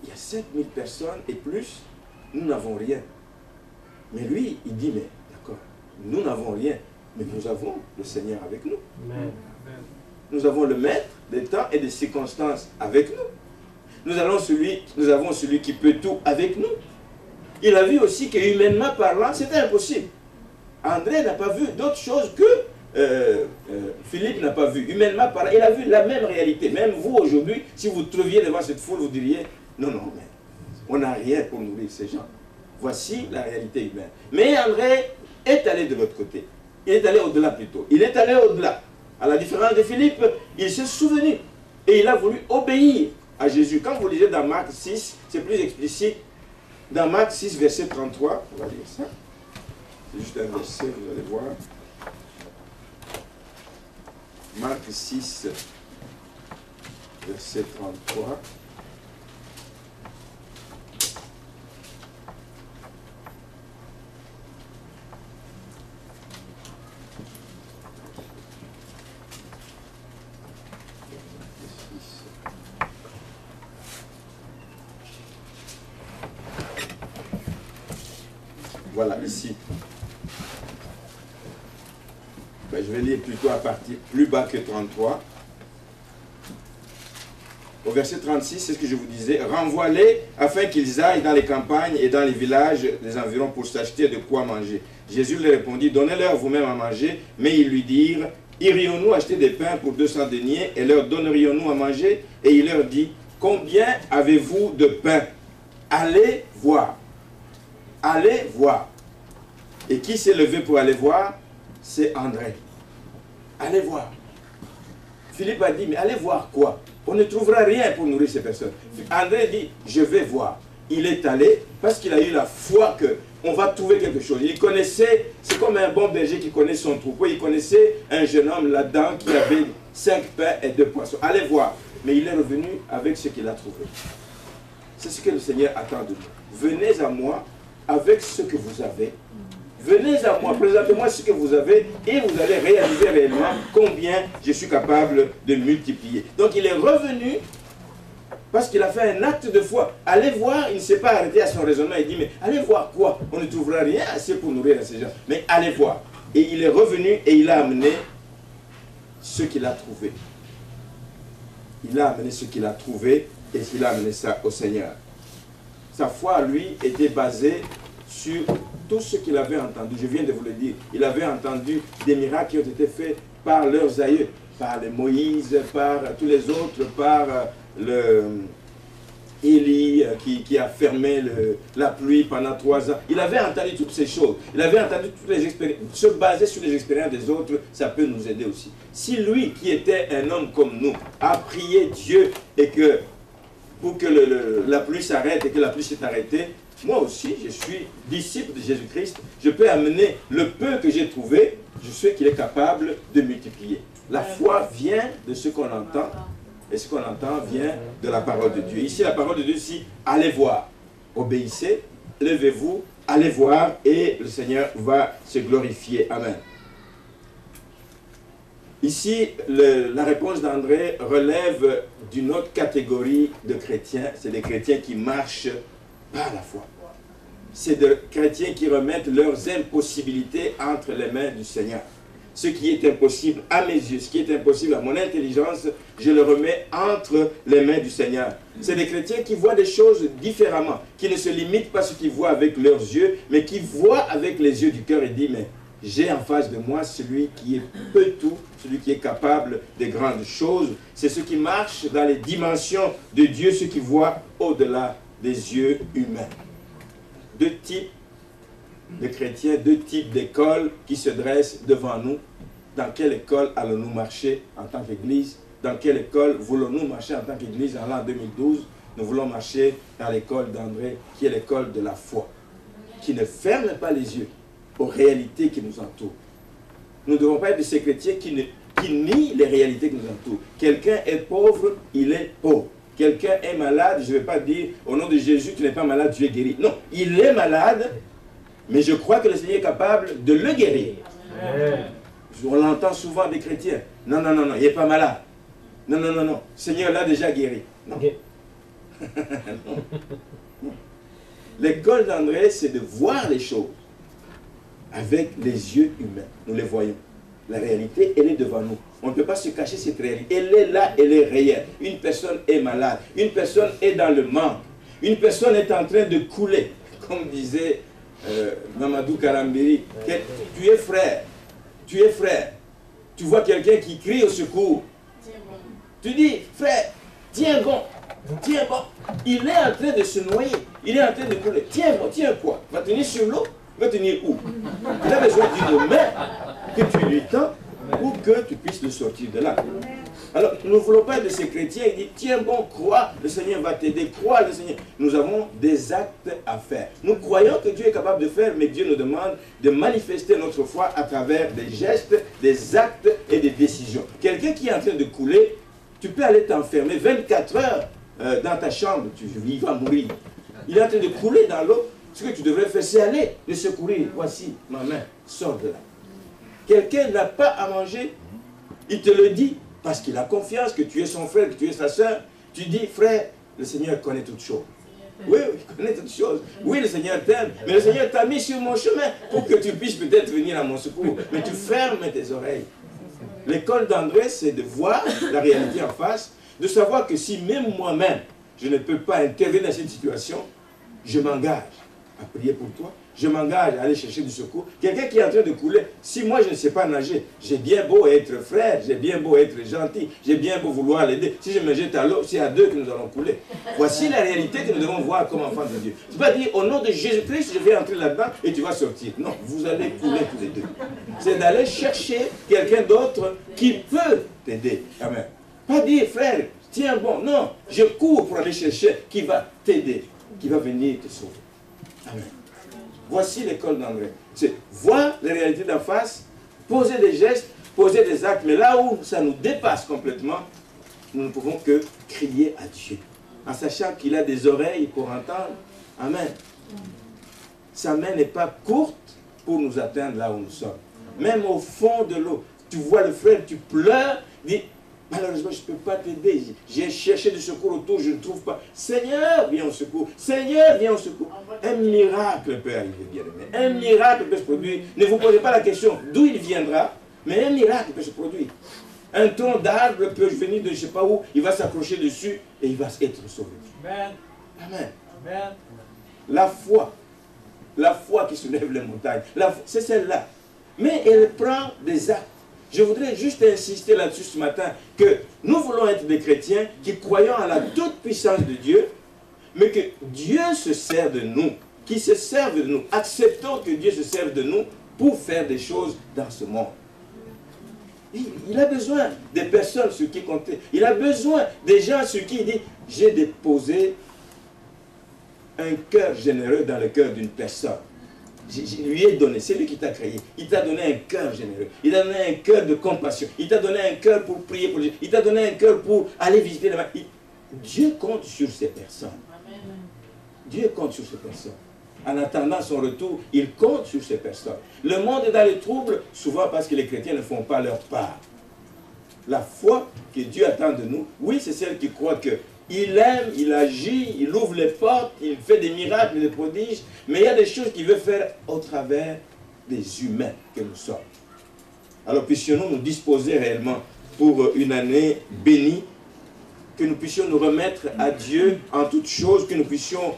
S1: il y a 5000 personnes et plus, nous n'avons rien. Mais lui, il dit, mais d'accord, nous n'avons rien, mais nous avons le Seigneur avec nous. Amen. Nous avons le maître des temps et des circonstances avec nous. Nous avons celui qui peut tout avec nous. Il a vu aussi que humainement parlant, c'était impossible. André n'a pas vu d'autre chose que Philippe n'a pas vu. Humainement parlant, il a vu la même réalité. Même vous aujourd'hui, si vous trouviez devant cette foule, vous diriez, non, non, mais On n'a rien pour nourrir ces gens. Voici la réalité humaine. Mais André est allé de l'autre côté. Il est allé au-delà plutôt. Il est allé au-delà. À la différence de Philippe, il s'est souvenu. Et il a voulu obéir à Jésus. Quand vous lisez dans Marc 6, c'est plus explicite. Dans Marc 6, verset 33, on va lire ça. C'est juste un verset, vous allez voir. Marc 6, verset 33. Voilà, ici. Ben, je vais lire plutôt à partir plus bas que 33. Au verset 36, c'est ce que je vous disais. Renvoie-les afin qu'ils aillent dans les campagnes et dans les villages des environs pour s'acheter de quoi manger. Jésus leur répondit, donnez-leur vous-même à manger. Mais ils lui dirent, irions-nous acheter des pains pour 200 deniers et leur donnerions-nous à manger? Et il leur dit, combien avez-vous de pain? Allez voir. Allez voir. Et qui s'est levé pour aller voir? C'est André. Allez voir. Philippe a dit, mais allez voir quoi? On ne trouvera rien pour nourrir ces personnes. André dit, je vais voir. Il est allé parce qu'il a eu la foi qu'on va trouver quelque chose. Il connaissait, c'est comme un bon berger qui connaît son troupeau. Il connaissait un jeune homme là-dedans qui avait 5 pains et 2 poissons. Allez voir. Mais il est revenu avec ce qu'il a trouvé. C'est ce que le Seigneur attend de nous. Venez à moi avec ce que vous avez. Venez à moi, présentez-moi ce que vous avez et vous allez réaliser réellement combien je suis capable de multiplier. Donc il est revenu parce qu'il a fait un acte de foi. Allez voir, il ne s'est pas arrêté à son raisonnement. Il dit, mais allez voir quoi? On ne trouvera rien assez pour nourrir ces gens. Mais allez voir. Et il est revenu et il a amené ce qu'il a trouvé. Il a amené ce qu'il a trouvé et il a amené ça au Seigneur. Sa foi, lui, était basée sur tout ce qu'il avait entendu. Je viens de vous le dire. Il avait entendu des miracles qui ont été faits par leurs aïeux, par les Moïse, par tous les autres, par le Élie qui a fermé la pluie pendant 3 ans. Il avait entendu toutes ces choses. Il avait entendu toutes les expériences. Se baser sur les expériences des autres, ça peut nous aider aussi. Si lui, qui était un homme comme nous, a prié Dieu et que pour que la pluie s'arrête et que la pluie s'est arrêtée, moi aussi, je suis disciple de Jésus-Christ. Je peux amener le peu que j'ai trouvé. Je sais qu'il est capable de multiplier. La foi vient de ce qu'on entend. Et ce qu'on entend vient de la parole de Dieu. Ici, la parole de Dieu, c'est allez voir. Obéissez, levez-vous, allez voir et le Seigneur va se glorifier. Amen. Ici, la réponse d'André relève d'une autre catégorie de chrétiens. C'est des chrétiens qui marchent par la foi. C'est des chrétiens qui remettent leurs impossibilités entre les mains du Seigneur. Ce qui est impossible à mes yeux, ce qui est impossible à mon intelligence, je le remets entre les mains du Seigneur. C'est des chrétiens qui voient des choses différemment, qui ne se limitent pas à ce qu'ils voient avec leurs yeux, mais qui voient avec les yeux du cœur et disent, mais j'ai en face de moi celui qui peut tout, celui qui est capable de grandes choses. C'est ceux qui marchent dans les dimensions de Dieu, ceux qui voient au-delà des yeux humains. 2 types de chrétiens, 2 types d'écoles qui se dressent devant nous. Dans quelle école allons-nous marcher en tant qu'Église? Dans quelle école voulons-nous marcher en tant qu'Église en l'an 2012? Nous voulons marcher dans l'école d'André, qui est l'école de la foi, qui ne ferme pas les yeux aux réalités qui nous entourent. Nous ne devons pas être de ces chrétiens qui nient les réalités qui nous entourent. Quelqu'un est pauvre, il est pauvre. Quelqu'un est malade, je ne vais pas dire au nom de Jésus, tu n'es pas malade, tu es guéri. Non, il est malade, mais je crois que le Seigneur est capable de le guérir. Amen. On l'entend souvent des chrétiens. Non, non, non, non, il n'est pas malade. Non, non, non, non, le Seigneur l'a déjà guéri. Non. Okay. Non. L'école d'André, c'est de voir les choses avec les yeux humains. Nous les voyons. La réalité, elle est devant nous. On ne peut pas se cacher cette réalité. Elle est là, elle est réelle. Une personne est malade. Une personne est dans le manque. Une personne est en train de couler. Comme disait Mamadou Karambiri, tu es frère. Tu es frère. Tu vois quelqu'un qui crie au secours. Tu dis, frère, tiens bon. Tiens bon. Il est en train de se noyer. Il est en train de couler. Tiens, tiens quoi? Va tenir sur l'eau? Va tenir où? Il a besoin d'une main que tu lui tends pour que tu puisses le sortir de là. Alors, nous ne voulons pas de ces chrétiens qui disent, tiens bon, crois, le Seigneur va t'aider, crois, le Seigneur. Nous avons des actes à faire. Nous croyons que Dieu est capable de faire, mais Dieu nous demande de manifester notre foi à travers des gestes, des actes et des décisions. Quelqu'un qui est en train de couler, tu peux aller t'enfermer 24 heures dans ta chambre, il va mourir. Il est en train de couler dans l'eau. Ce que tu devrais faire, c'est aller le secourir. Voici ma main, sors de là. Quelqu'un n'a pas à manger, il te le dit, parce qu'il a confiance que tu es son frère, que tu es sa soeur. Tu dis, frère, le Seigneur connaît toutes choses. Oui, il connaît toutes choses. Oui, le Seigneur t'aime, mais le Seigneur t'a mis sur mon chemin pour que tu puisses peut-être venir à mon secours. Mais tu fermes tes oreilles. L'école d'André, c'est de voir la réalité en face, de savoir que si même moi-même, je ne peux pas intervenir dans cette situation, je m'engage à prier pour toi. Je m'engage à aller chercher du secours. Quelqu'un qui est en train de couler, si moi je ne sais pas nager, j'ai bien beau être frère, j'ai bien beau être gentil, j'ai bien beau vouloir l'aider. Si je me jette à l'eau, c'est à deux que nous allons couler. Voici la réalité que nous devons voir comme enfants de Dieu. Ce n'est pas dire au nom de Jésus-Christ, je vais entrer là-dedans et tu vas sortir. Non, vous allez couler tous les deux. C'est d'aller chercher quelqu'un d'autre qui peut t'aider. Amen. Pas dire, frère, tiens bon. Non, je cours pour aller chercher qui va t'aider, qui va venir te sauver. Amen. Voici l'école d'André. C'est voir les réalités d'en face, poser des gestes, poser des actes. Mais là où ça nous dépasse complètement, nous ne pouvons que crier à Dieu. En sachant qu'il a des oreilles pour entendre. Amen. Sa main n'est pas courte pour nous atteindre là où nous sommes. Même au fond de l'eau, tu vois le frère, tu pleures, dis, malheureusement, je ne peux pas t'aider. J'ai cherché du secours autour, je ne trouve pas. Seigneur, viens au secours. Seigneur, viens au secours. Un miracle peut arriver, bien-aimé. Un miracle peut se produire. Ne vous posez pas la question d'où il viendra, mais un miracle peut se produire. Un tronc d'arbre peut venir de je ne sais pas où, il va s'accrocher dessus et il va être sauvé. Amen. Amen. Amen. La foi qui soulève les montagnes, c'est celle-là. Mais elle prend des actes. Je voudrais juste insister là-dessus ce matin, que nous voulons être des chrétiens qui croyons à la toute-puissance de Dieu, mais que Dieu se sert de nous, qui se servent de nous. Acceptons que Dieu se serve de nous pour faire des choses dans ce monde. Il a besoin des personnes sur qui compter. Il a besoin des gens sur qui il dit, j'ai déposé un cœur généreux dans le cœur d'une personne. Je lui ai donné, c'est lui qui t'a créé. Il t'a donné un cœur généreux. Il t'a donné un cœur de compassion. Il t'a donné un cœur pour prier pour lui. Il t'a donné un cœur pour aller visiter les malades. Dieu compte sur ces personnes. Dieu compte sur ces personnes. En attendant son retour, il compte sur ces personnes. Le monde est dans les troubles, souvent parce que les chrétiens ne font pas leur part. La foi que Dieu attend de nous, oui, c'est celle qui croit que il aime, il agit, il ouvre les portes, il fait des miracles, des prodiges, mais il y a des choses qu'il veut faire au travers des humains que nous sommes. Alors puissions-nous nous disposer réellement pour une année bénie, que nous puissions nous remettre à Dieu en toutes choses, que nous puissions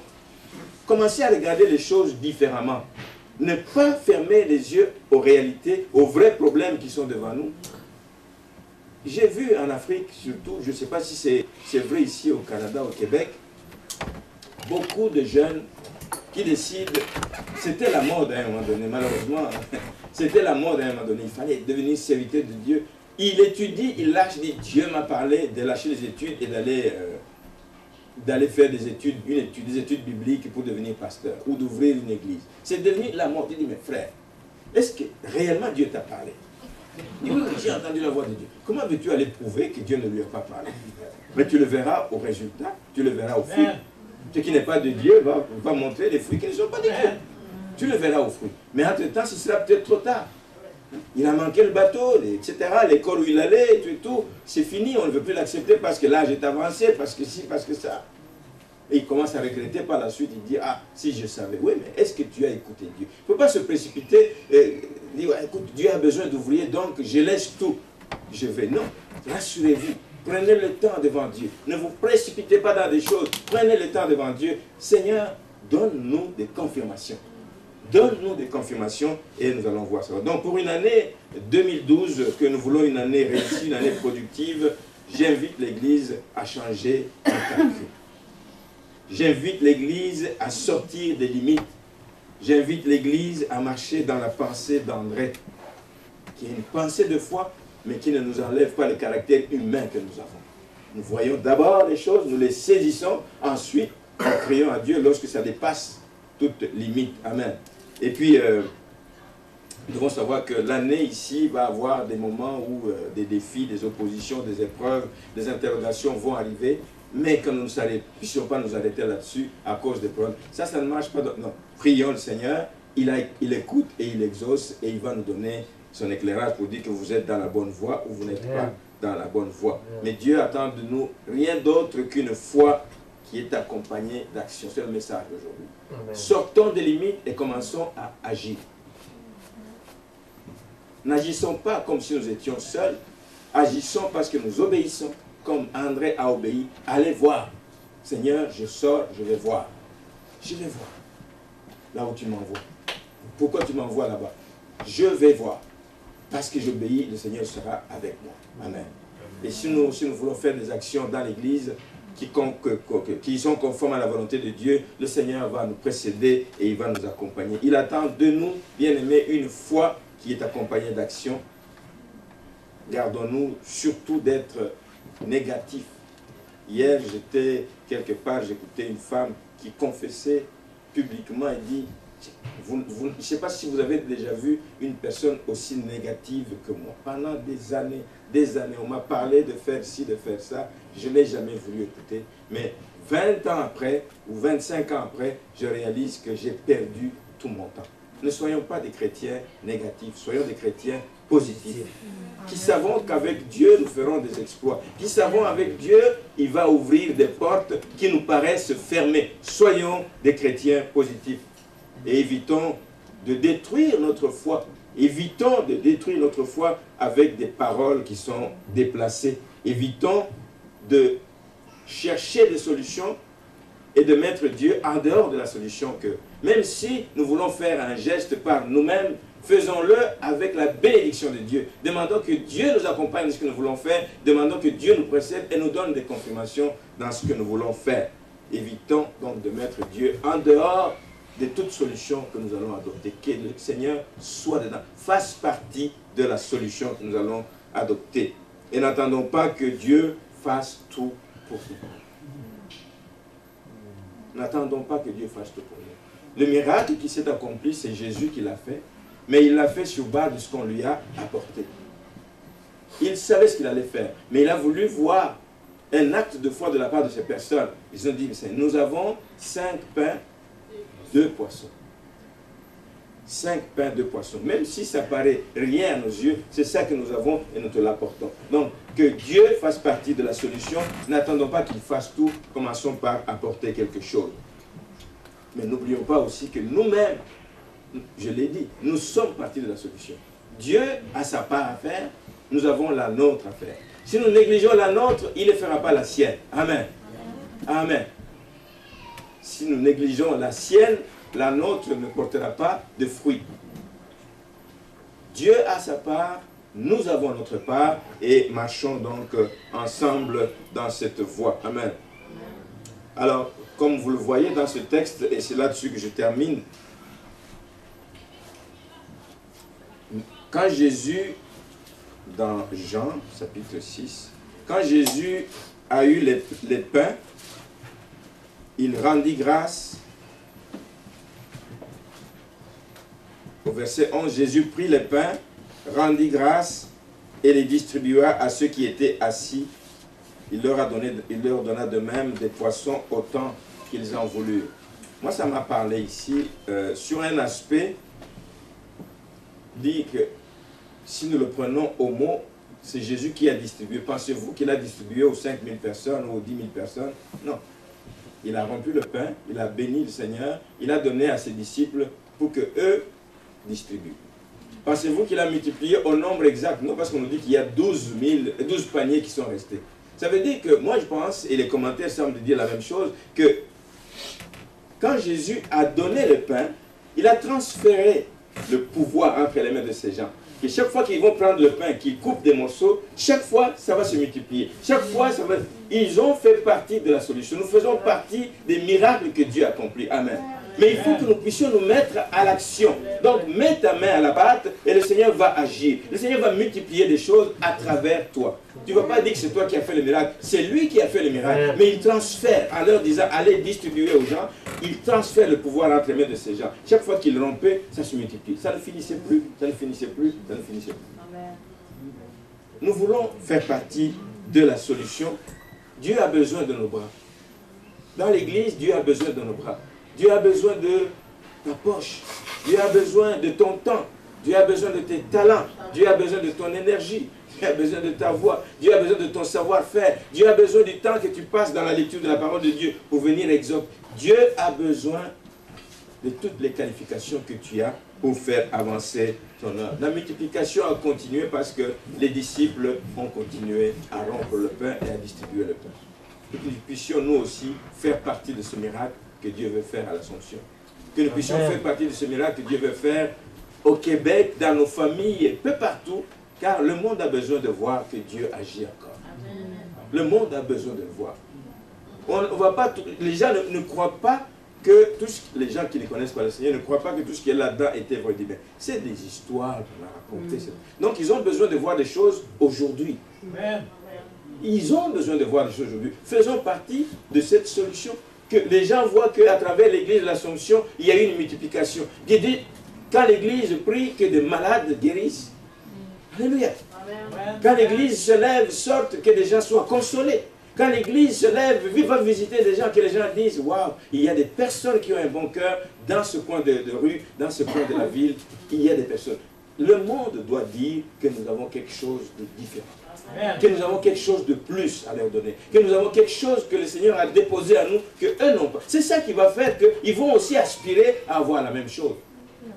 S1: commencer à regarder les choses différemment. Ne pas fermer les yeux aux réalités, aux vrais problèmes qui sont devant nous. J'ai vu en Afrique, surtout, je ne sais pas si c'est vrai ici au Canada, au Québec, beaucoup de jeunes qui décident, c'était la mode à un moment donné, malheureusement, c'était la mode à un moment donné, il fallait devenir serviteur de Dieu. Il étudie, il lâche, dit, Dieu m'a parlé de lâcher les études et d'aller faire des études bibliques pour devenir pasteur ou d'ouvrir une église. C'est devenu la mode. Il dit, mais frère, est-ce que réellement Dieu t'a parlé? Il dit, oui, j'ai entendu la voix de Dieu. Comment veux-tu aller prouver que Dieu ne lui a pas parlé? Mais tu le verras au résultat, tu le verras au fruit. Ce qui n'est pas de Dieu va montrer les fruits qui ne sont pas de Dieu. Tu le verras au fruit. Mais entre-temps, ce sera peut-être trop tard. Il a manqué le bateau, etc. L'école où il allait, tout. C'est fini, on ne veut plus l'accepter parce que l'âge est avancé, parce que ci, parce que ça. Et il commence à regretter par la suite, il dit, ah, si je savais. Oui, mais est-ce que tu as écouté Dieu? Il ne faut pas se précipiter, dire, écoute, Dieu a besoin d'ouvriers, donc je laisse tout. Je vais. Non, rassurez-vous, prenez le temps devant Dieu. Ne vous précipitez pas dans des choses, prenez le temps devant Dieu. Seigneur, donne-nous des confirmations. Donne-nous des confirmations et nous allons voir ça. Donc pour une année 2012, que nous voulons une année réussie, une année productive, j'invite l'Église à changer un calcul. J'invite l'Église à sortir des limites. J'invite l'Église à marcher dans la pensée d'André, qui est une pensée de foi, mais qui ne nous enlève pas le caractère humain que nous avons. Nous voyons d'abord les choses, nous les saisissons, ensuite, en criant à Dieu lorsque ça dépasse toute limite. Amen. Et puis, nous devons savoir que l'année ici va avoir des moments où des défis, des oppositions, des épreuves, des interrogations vont arriver, mais que nous ne puissions pas nous arrêter là-dessus à cause des problèmes. Ça ne marche pas. Non. Prions le Seigneur, il écoute et il exauce et il va nous donner son éclairage pour dire que vous êtes dans la bonne voie ou vous n'êtes pas dans la bonne voie. Mais Dieu attend de nous rien d'autre qu'une foi qui est accompagnée d'action. C'est le message d'aujourd'hui. Sortons des limites et commençons à agir. N'agissons pas comme si nous étions seuls, agissons parce que nous obéissons, comme André a obéi. Allez voir. Seigneur, je sors, je vais voir. Je vais voir. Là où tu m'envoies. Pourquoi tu m'envoies là-bas? Je vais voir. Parce que j'obéis, le Seigneur sera avec moi. Amen. Et si nous voulons faire des actions dans l'Église qui sont conformes à la volonté de Dieu, le Seigneur va nous précéder et il va nous accompagner. Il attend de nous, bien-aimés, une foi qui est accompagnée d'action. Gardons-nous surtout d'être négatifs. Hier, j'étais quelque part, j'écoutais une femme qui confessait publiquement et dit, je ne sais pas si vous avez déjà vu une personne aussi négative que moi. Pendant des années, on m'a parlé de faire ci, de faire ça. Je n'ai jamais voulu écouter. Mais 20 ans après, ou 25 ans après, je réalise que j'ai perdu tout mon temps. Ne soyons pas des chrétiens négatifs, soyons des chrétiens positifs. Qui savons qu'avec Dieu, nous ferons des exploits. Qui savons qu'avec Dieu, il va ouvrir des portes qui nous paraissent fermées. Soyons des chrétiens positifs. Et évitons de détruire notre foi. Évitons de détruire notre foi avec des paroles qui sont déplacées. Évitons de chercher des solutions et de mettre Dieu en dehors de la solution. Que même si nous voulons faire un geste par nous-mêmes, faisons-le avec la bénédiction de Dieu. Demandons que Dieu nous accompagne dans ce que nous voulons faire. Demandons que Dieu nous précède et nous donne des confirmations dans ce que nous voulons faire. Évitons donc de mettre Dieu en dehors de toute solution que nous allons adopter. Que le Seigneur soit dedans, fasse partie de la solution que nous allons adopter. Et n'attendons pas que Dieu fasse tout pour nous. N'attendons pas que Dieu fasse tout pour nous. Le miracle qui s'est accompli, c'est Jésus qui l'a fait, mais il l'a fait sur base de ce qu'on lui a apporté. Il savait ce qu'il allait faire, mais il a voulu voir un acte de foi de la part de ces personnes. Ils ont dit, nous avons 5 pains, 2 poissons. 5 pains, 2 poissons. Même si ça paraît rien à nos yeux, c'est ça que nous avons et nous te l'apportons. Donc, que Dieu fasse partie de la solution. N'attendons pas qu'il fasse tout. Commençons par apporter quelque chose. Mais n'oublions pas aussi que nous-mêmes, je l'ai dit, nous sommes partie de la solution. Dieu a sa part à faire, nous avons la nôtre à faire. Si nous négligeons la nôtre, il ne fera pas la sienne. Amen. Amen. Si nous négligeons la sienne, la nôtre ne portera pas de fruits. Dieu a sa part, nous avons notre part et marchons donc ensemble dans cette voie. Amen. Alors, comme vous le voyez dans ce texte, et c'est là-dessus que je termine, quand Jésus, dans Jean, chapitre 6, quand Jésus a eu les pains, il rendit grâce. Au verset 11, Jésus prit les pains, rendit grâce et les distribua à ceux qui étaient assis. Il leur donna de même des poissons autant qu'ils en voulurent. Moi, ça m'a parlé ici sur un aspect, dit que si nous le prenons au mot, c'est Jésus qui a distribué. Pensez-vous qu'il a distribué aux 5000 personnes ou aux 10 000 personnes? Non. Il a rompu le pain, il a béni le Seigneur, il a donné à ses disciples pour que eux distribuent. Pensez-vous qu'il a multiplié au nombre exact? Non, parce qu'on nous dit qu'il y a 12 paniers qui sont restés. Ça veut dire que, moi je pense, et les commentaires semblent dire la même chose, que quand Jésus a donné le pain, il a transféré le pouvoir entre les mains de ces gens. multiplier. Chaque fois qu'ils vont prendre le pain, qu'ils coupent des morceaux, chaque fois, ça va se multiplier. Chaque fois, ça va... Ils ont fait partie de la solution. Nous faisons partie des miracles que Dieu accomplit. Amen. Mais il faut que nous puissions nous mettre à l'action. Donc, mets ta main à la pâte et le Seigneur va agir. Le Seigneur va multiplier des choses à travers toi. Tu ne vas pas dire que c'est toi qui as fait le miracle. C'est lui qui a fait le miracle. Mais il transfère, en leur disant, allez distribuer aux gens, il transfère le pouvoir entre les mains de ces gens. Chaque fois qu'il rompait, ça se multiplie. Ça ne finissait plus, ça ne finissait plus, ça ne finissait plus. Nous voulons faire partie de la solution. Dieu a besoin de nos bras. Dans l'église, Dieu a besoin de nos bras. Dieu a besoin de ta poche. Dieu a besoin de ton temps. Dieu a besoin de tes talents. Dieu a besoin de ton énergie. Dieu a besoin de ta voix. Dieu a besoin de ton savoir-faire. Dieu a besoin du temps que tu passes dans la lecture de la parole de Dieu pour venir exhorter. Dieu a besoin de toutes les qualifications que tu as pour faire avancer ton œuvre. La multiplication a continué parce que les disciples ont continué à rompre le pain et à distribuer le pain. Et que nous puissions nous aussi faire partie de ce miracle que Dieu veut faire à l'Assomption. Que nous puissions faire partie de ce miracle que Dieu veut faire au Québec, dans nos familles, et peu partout, car le monde a besoin de voir que Dieu agit encore. Amen. Le monde a besoin de le voir. On va pas, les gens ne croient pas que les gens qui ne connaissent pas le Seigneur ne croient pas que tout ce qui est là-dedans était vrai. C'est des histoires qu'on a racontées. Donc ils ont besoin de voir des choses aujourd'hui. Ils ont besoin de voir des choses aujourd'hui. Faisons partie de cette solution. Que les gens voient qu'à travers l'église de l'Assomption, il y a eu une multiplication. Quand l'église prie, que des malades guérissent. Alléluia. Quand l'église se lève, sorte, que des gens soient consolés. Quand l'église se lève, va visiter des gens, que les gens disent, waouh, il y a des personnes qui ont un bon cœur dans ce coin de rue, dans ce coin de la ville, il y a des personnes. Le monde doit dire que nous avons quelque chose de différent. Que nous avons quelque chose de plus à leur donner. Que nous avons quelque chose que le Seigneur a déposé à nous, qu'eux n'ont pas. C'est ça qui va faire qu'ils vont aussi aspirer à avoir la même chose.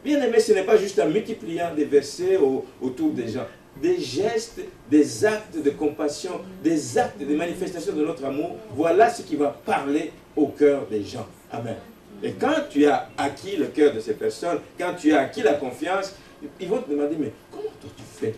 S1: Bien aimé, ce n'est pas juste en multipliant des versets autour des gens. Des gestes, des actes de compassion, des actes, des manifestations de notre amour. Voilà ce qui va parler au cœur des gens. Amen. Et quand tu as acquis le cœur de ces personnes, quand tu as acquis la confiance, ils vont te demander, mais comment toi tu fais?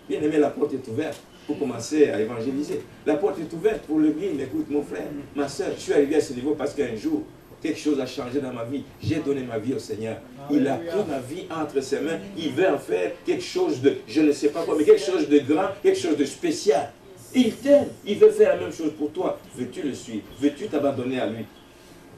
S1: Bien aimé, la porte est ouverte pour commencer à évangéliser. La porte est ouverte pour le bien. Écoute, mon frère, ma soeur, je suis arrivé à ce niveau parce qu'un jour, quelque chose a changé dans ma vie. J'ai donné ma vie au Seigneur. Il a pris ma vie entre ses mains. Il veut en faire quelque chose de, je ne sais pas quoi, mais quelque chose de grand, quelque chose de spécial. Il t'aime. Il veut faire la même chose pour toi. Veux-tu le suivre? Veux-tu t'abandonner à lui?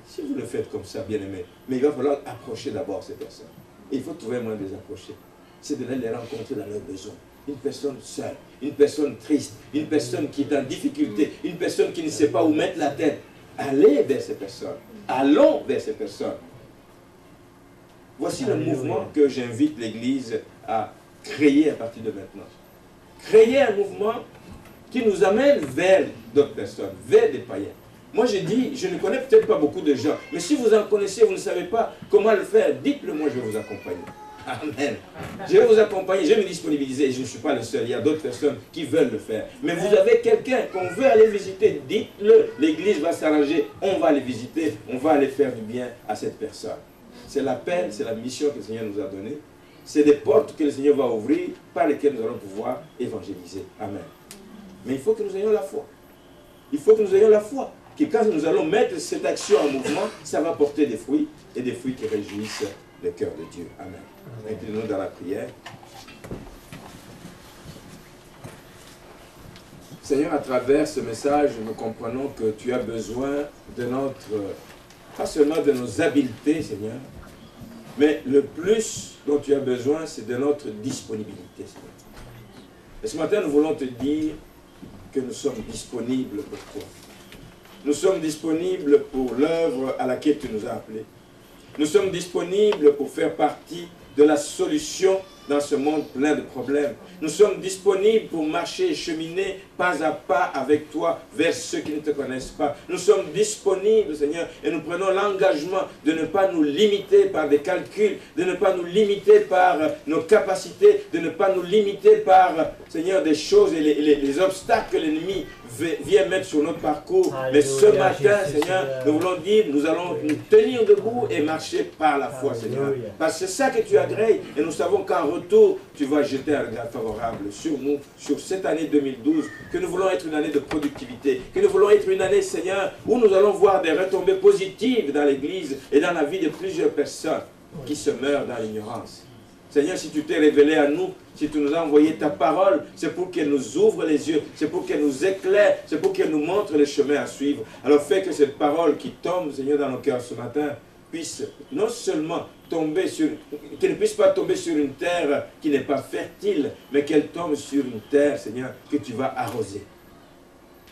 S1: Si vous le faites comme ça, bien aimé, mais il va falloir approcher d'abord ces personnes. Et il faut trouver un moyen de les approcher. C'est de les rencontrer dans leurs besoins. Une personne seule, une personne triste, une personne qui est en difficulté, une personne qui ne sait pas où mettre la tête. Allez vers ces personnes. Allons vers ces personnes. Voici le mouvement que j'invite l'Église à créer à partir de maintenant. Créer un mouvement qui nous amène vers d'autres personnes, vers des païens. Moi je dis, je ne connais peut-être pas beaucoup de gens, mais si vous en connaissez, vous ne savez pas comment le faire, dites-le moi, je vais vous accompagner. Amen. Je vais vous accompagner, je vais me disponibiliser. Je ne suis pas le seul, il y a d'autres personnes qui veulent le faire. Mais vous avez quelqu'un qu'on veut aller visiter, dites-le. L'église va s'arranger, on va aller visiter, on va aller faire du bien à cette personne. C'est l'appel, c'est la mission que le Seigneur nous a donnée. C'est des portes que le Seigneur va ouvrir par lesquelles nous allons pouvoir évangéliser. Amen. Mais il faut que nous ayons la foi. Il faut que nous ayons la foi. Que quand nous allons mettre cette action en mouvement, ça va porter des fruits et des fruits qui réjouissent le cœur de Dieu. Amen. Inclinons-nous dans la prière. Seigneur, à travers ce message, nous comprenons que tu as besoin de pas seulement de nos habiletés, Seigneur, mais le plus dont tu as besoin, c'est de notre disponibilité, Seigneur. Et ce matin, nous voulons te dire que nous sommes disponibles pour toi. Nous sommes disponibles pour l'œuvre à laquelle tu nous as appelés. Nous sommes disponibles pour faire partie de la solution dans ce monde plein de problèmes. Nous sommes disponibles pour marcher et cheminer pas à pas avec toi vers ceux qui ne te connaissent pas. Nous sommes disponibles, Seigneur, et nous prenons l'engagement de ne pas nous limiter par des calculs, de ne pas nous limiter par nos capacités, de ne pas nous limiter par, Seigneur, des choses et les obstacles que l'ennemi vient mettre sur notre parcours. Alléluia. Mais ce matin, Seigneur, nous voulons dire, nous allons nous tenir debout et marcher par la foi, Seigneur. Parce que c'est ça que tu agrées, et nous savons qu'en retour, tu vas jeter un regard favorable sur nous, sur cette année 2012, que nous voulons être une année de productivité, que nous voulons être une année, Seigneur, où nous allons voir des retombées positives dans l'Église et dans la vie de plusieurs personnes qui se meurent dans l'ignorance. Seigneur, si tu t'es révélé à nous, si tu nous as envoyé ta parole, c'est pour qu'elle nous ouvre les yeux, c'est pour qu'elle nous éclaire, c'est pour qu'elle nous montre les chemins à suivre. Alors fais que cette parole qui tombe, Seigneur, dans nos cœurs ce matin, puisse non seulement tomber sur, qu'elle ne puisse pas tomber sur une terre qui n'est pas fertile, mais qu'elle tombe sur une terre, Seigneur, que tu vas arroser.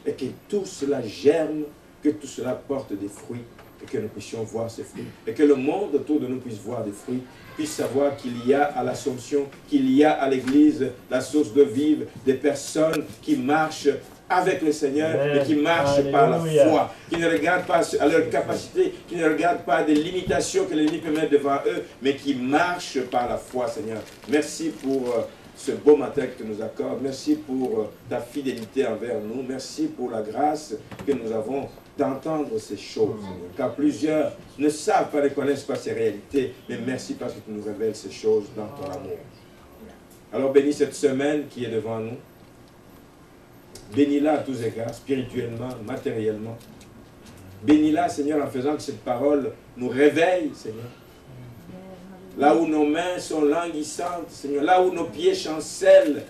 S1: Et que tout cela germe, que tout cela porte des fruits, et que nous puissions voir ces fruits. Et que le monde autour de nous puisse voir des fruits, puisse savoir qu'il y a à l'Assomption, qu'il y a à l'Église, la source de vivre, des personnes qui marchent avec le Seigneur, Amen. Et qui marchent Alléluia. Par la foi, qui ne regardent pas à leur capacité, qui ne regardent pas des limitations que l'ennemi peut mettre devant eux, mais qui marchent par la foi, Seigneur. Merci pour ce beau matin que tu nous accordes. Merci pour ta fidélité envers nous. Merci pour la grâce que nous avons d'entendre ces choses. Car plusieurs ne savent pas, ne connaissent pas ces réalités, mais merci parce que tu nous révèles ces choses dans ton amour. Alors bénis cette semaine qui est devant nous. Bénis-la à tous égards, spirituellement, matériellement. Bénis-la, Seigneur, en faisant que cette parole nous réveille, Seigneur. Là où nos mains sont languissantes, Seigneur, là où nos pieds chancellent,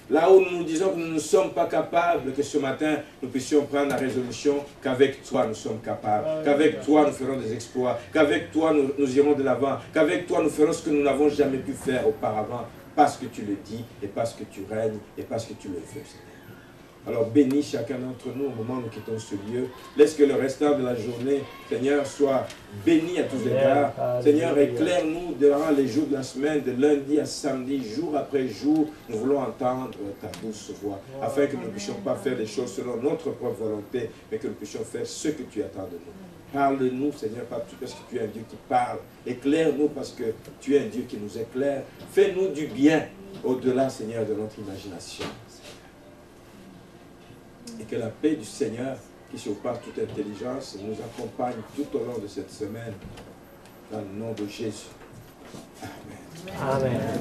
S1: là où nous nous disons que nous ne sommes pas capables, que ce matin, nous puissions prendre la résolution qu'avec toi, nous sommes capables, qu'avec toi, nous ferons des exploits, qu'avec toi, nous irons de l'avant, qu'avec toi, nous ferons ce que nous n'avons jamais pu faire auparavant, parce que tu le dis, et parce que tu règnes, et parce que tu le veux, Seigneur. Alors bénis chacun d'entre nous au moment où nous quittons ce lieu. Laisse que le restant de la journée, Seigneur, soit béni à tous égards. Seigneur, éclaire-nous durant les jours de la semaine, de lundi à samedi, jour après jour. Nous voulons entendre ta douce voix, afin que nous ne puissions pas faire des choses selon notre propre volonté, mais que nous puissions faire ce que tu attends de nous. Parle-nous, Seigneur, parce que tu es un Dieu qui parle. Éclaire-nous parce que tu es un Dieu qui nous éclaire. Fais-nous du bien au-delà, Seigneur, de notre imagination. Et que la paix du Seigneur, qui surpasse toute intelligence, nous accompagne tout au long de cette semaine. Dans le nom de Jésus. Amen. Amen.